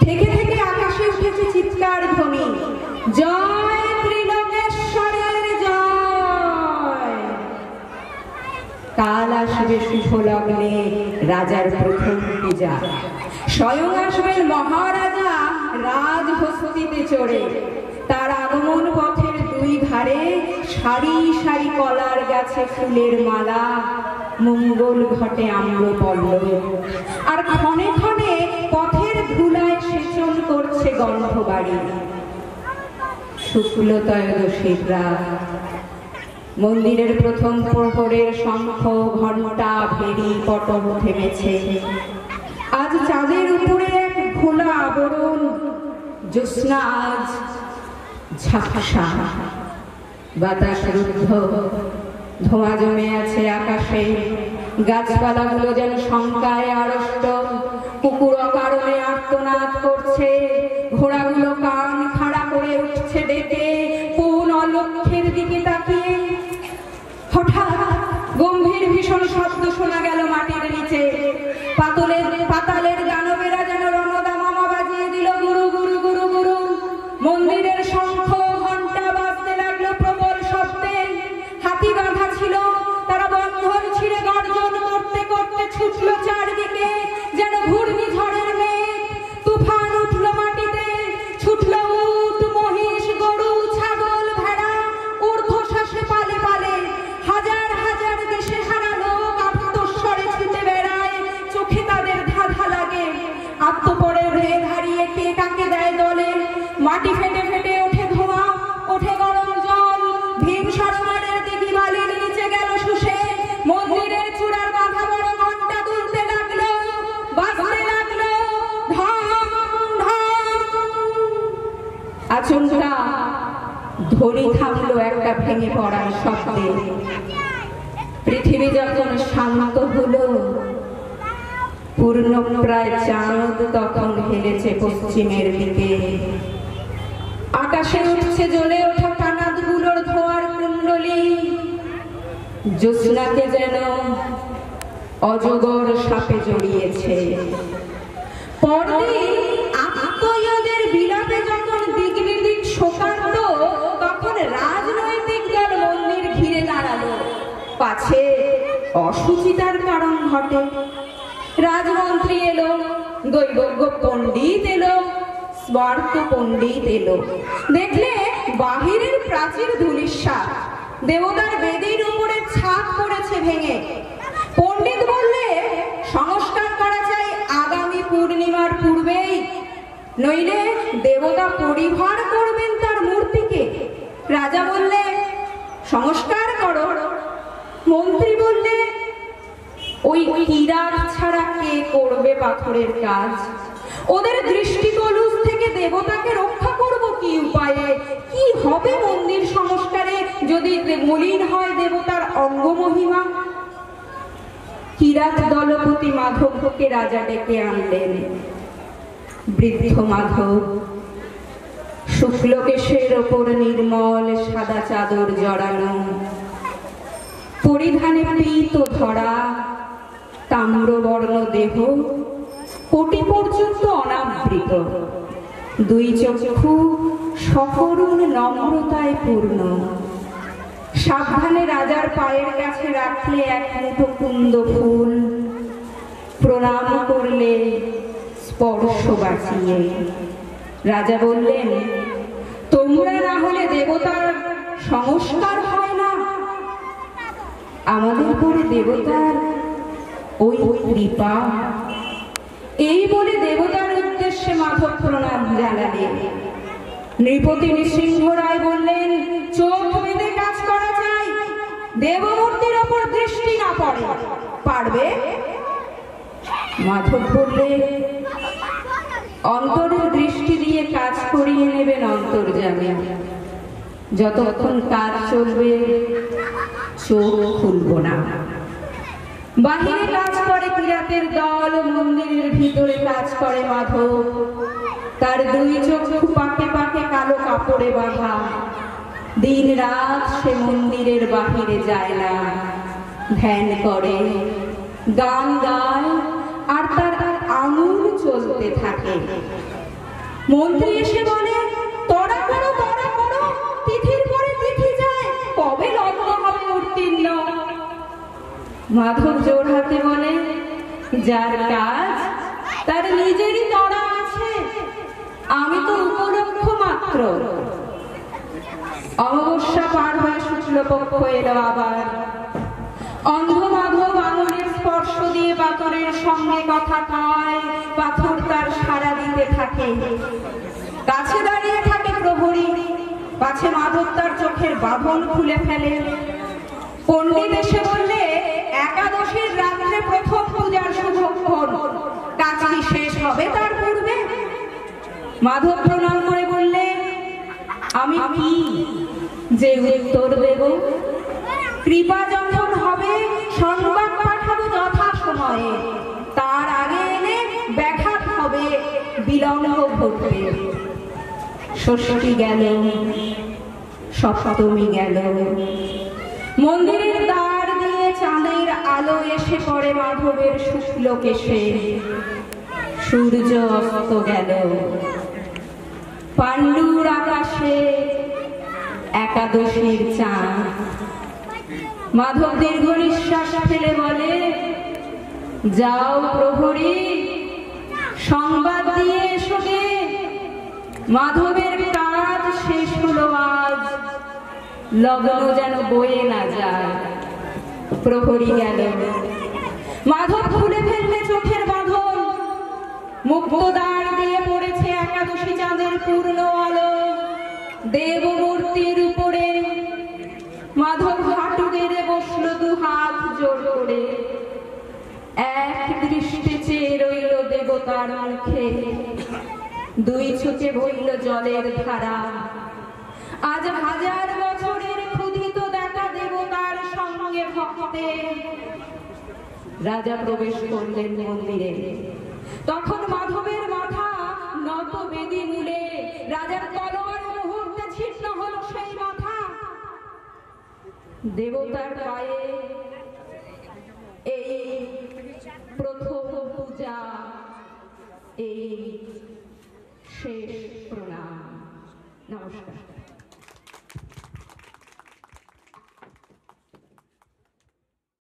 Speaker 6: থেকে থেকে আকাশে উঠেছে চিৎকার ধ্বনি, জয় ত্রিলোকেশ্বরের জয়। কাল আসবে শুভ লগ্নে রাজার প্রথম পূজা। স্বয়ং আসবেন মহারাজা রাজহস্তিতে চড়ে। তার আগমন পথের দুই ধারে সারি সারি কলার গাছে ফুলের মালা, মঙ্গল ঘটে আম্রপল্লব। আর ক্ষণে ক্ষণে পথের ধুলায় সেচন করছে গন্ধবাড়ি। শুক্লত্রয়োদশীর রাত, মন্দিরের প্রথম প্রহরের শঙ্খ, ঘণ্টা, ভেড়ি, পটল থেমেছে। আজ চাঁদের উপরে এক খোলা আবরণ, জ্যোৎস্না আজ ঝাপসা। বাতাস রুদ্ধ, ধোঁয়া জমে আছে আকাশে। গাছপালাগুলো যেন শঙ্কায় আড়ষ্ট, কুকুর অকারণে আর্তনাদ করছে। ঘোড়াগুলো কান খাড়া করে উঠছে ডেকে, কোন অলক্ষ্যের দিকে তাকিয়ে। হঠাৎ গম্ভীর ভীষণ শব্দ শোনা গেল মাটির নিচে। পাতালের দানবেরা যেন রণদামামা বাজিয়ে দিল, গুরু গুরু গুরু গুরু। মন্দিরের শঙ্খ ঘণ্টা বাজতে লাগলো প্রবল শব্দে। হাতি বাঁধা ছিল, তারা বন্ধন ছিঁড়ে গর্জন করতে করতে ছুটলো চারদিকে, যেন ঘূর্ণিঝড়ের মেঘ। তুফান উঠলো মাটিতে, ছুটলো উট, মহিষ, গরু, ছাগল, ভেড়া, ঊর্ধ্বশ্বাসে পালে পালে। হাজার হাজার দেশে হারা লোক আত্মস্বরে ছুটে বেড়ায়, চোখে তাদের ধাঁধা লাগে। আত্মপরে ভেদ হারিয়ে কে কাকে দেয় দলে। মাটি ফেটে ফেটে ওঠে ধোঁয়া, ওঠে গরম জল। ভীম সরোবরের দিঘি বালির নিচে গেল শুষে। মন্দিরের চূড়ার মাথা বড় ঘণ্টা দুলতে লাগলো, বাজতে লাগলো, ঢং ঢং। আচমকা ধ্বনি থামলো একটা ভেঙে পড়ার শব্দে। পৃথিবী যখন শান্ত হলো, পূর্ণ প্রায় চাঁদ তখন হেলেছে পশ্চিমের দিকে। আকাশে উঠছে জ্বলে ওঠা কানাতগুলোর ধোঁয়ার কুণ্ডলী, জ্যোৎস্নাকে যেন অজগর সাপে জড়িয়েছে। পরদিন আত্মীয়দের বিলাপে যখন দিক বিদিক শোকান্ত, তখন রাজনৈতিক দল মন্দির ঘিরে দাঁড়ালো, পাছে অসুচিতার কারণ ঘটে। রাজমন্ত্রী এলো, দৈবজ্ঞ পণ্ডিত এলো, স্মার্ত পণ্ডিত এলো। দেখলে বাহিরের প্রাচীর ধূলিসাৎ, দেবতার বেদির উপরে ছাদ পড়েছে ভেঙে। পণ্ডিত বললে সংস্কার করা চাই আগামী পূর্ণিমার পূর্বেই, নইলে দেবতা পরিহার করবেন তার মূর্তিকে। রাজা বললে সংস্কার করো। মন্ত্রী বললে ওই কিরাত ছাড়া কে করবে পাথরের কাজ? ওদের দৃষ্টিকলুষ থেকে দেবতাকে রক্ষা করব কি উপায়ে? কি হবে মন্দির সংস্কারে যদি মলিন হয় দেবতার অঙ্গ মহিমা? কিরাত দলপতি মাধবকে রাজা ডেকে আনলেন। বৃদ্ধ মাধব শুক্লকেশের ওপর নির্মল সাদা চাদর জড়ানো, পরিধানে পীত ধরা, তাম্রবর্ণ দেহ, কোটি পর্যন্ত অনাবৃত, দুই চক্ষু সকরুণ নম্রতায় পূর্ণ। সাবধানে রাজার পায়ের কাছে রাখলে এক মুঠো কুন্দ ফুল, প্রণাম করলে স্পর্শ বাঁচিয়ে। রাজা বললেন, তোমরা না হলে দেবতার সংস্কার হয় না, আমাদের পরে দেবতার ওই কৃপা। এই বলে দেবতার উদ্দেশ্যে মাধব প্রণাম জানালেন। নৃপতি নৃসিংহ রায় বললেন, চোখ বেঁধে কাজ করা চাই, দেবমূর্তির ওপর দৃষ্টি না পড়ে, পারবে? মাধব বললে, অন্তরের দৃষ্টি দিয়ে কাজ করিয়ে নেবেন অন্তর্যামী, যতক্ষণ কাজ চলবে চোখ খুলব না। বাহিরে কাজ করে কিরাতের দল, মন্দিরের ভিতরে কাজ করে মাধব। তার দুই চক্ষু পাকে পাকে কালো কাপড়ে বাঁধা, দিন রাত সে মন্দিরের বাহিরে যায় না, ধ্যান করে, গান গায়, আর তার আঙুল চলতে থাকে। মন্ত্রী এসে বলে, তড়া করো তড়া করো, তিথির পরে তিথি যায়, কবে লগ্ন হবে উত্তীর্ণ? মাধব জোর হাতে বলে, যার কাজ তার নিজেরই তড়া আছে, আমি তো উপলক্ষ মাত্র। অমাবস্যা পার হয়ে শুক্লপক্ষ এলো আবার। অন্ধ মাধব আঙুলের স্পর্শ দিয়ে পাথরের সঙ্গে কথা কয়, পাথর তার সাড়া দিতে থাকে। কাছে দাঁড়িয়ে থাকে প্রহরী, পাছে মাধব তার চোখের বাঁধন খুলে ফেলে। পণ্ডিত এসে বললে, একাদশীর রাত্রে প্রথম পূজার শুভক্ষণ, কাজ কি শেষ হবে তার পূর্বে? মাধব প্রণাম করে বললে, আমি কি যে উত্তর দেব? কৃপা যখন হবে সংবাদ পাঠাবো যথা সময়ে, তার আগে এলে ব্যাঘাত হবে, বিলম্ব ঘটবে। ষষ্ঠী গেল, সপ্তমী গেল, মন্দিরের দ্বার দিয়ে চাঁদের আলো এসে পড়ে মাধবের শুক্লকেশে। সূর্য অস্ত গেল, পাণ্ডুর আকাশে একাদশীর চাঁদ। মাধব দীর্ঘ নিঃশ্বাস ফেলে বলে, যাও প্রহরী, সংবাদ দিয়ে এসো গে, মাধবের কাজ শেষ হলো আজ, লগ্ন যেন বয়ে না যায়। প্রহরী গেল। মাধব খুলে ফেললে চোখের বাঁধন, মুক্ত দ্বার দিয়ে পড়েছে একাদশী চাঁদের পূর্ণ আলো দেবমূর্তির উপরে। মাধব হাঁটু গেড়ে বসলো, দু হাত জোর করে, এক দৃষ্টি চেয়ে রইল দেবতার মুখে। দুই চোখে বইল জলের ধারা। আজ হাজার বছরের ক্ষুধিত দেখা দেবতার সঙ্গে ভক্তের রাজা প্রবেশ করলেন মন্দিরে। তখন মাধবের মাথা নত বেদি মূলে, রাজার তলোয়ার মুহূর্তে ছিন্ন হল সেই মাথা। দেবতার পায়ে এই প্রথম পূজা, এই শেষ প্রণাম। নমস্কার।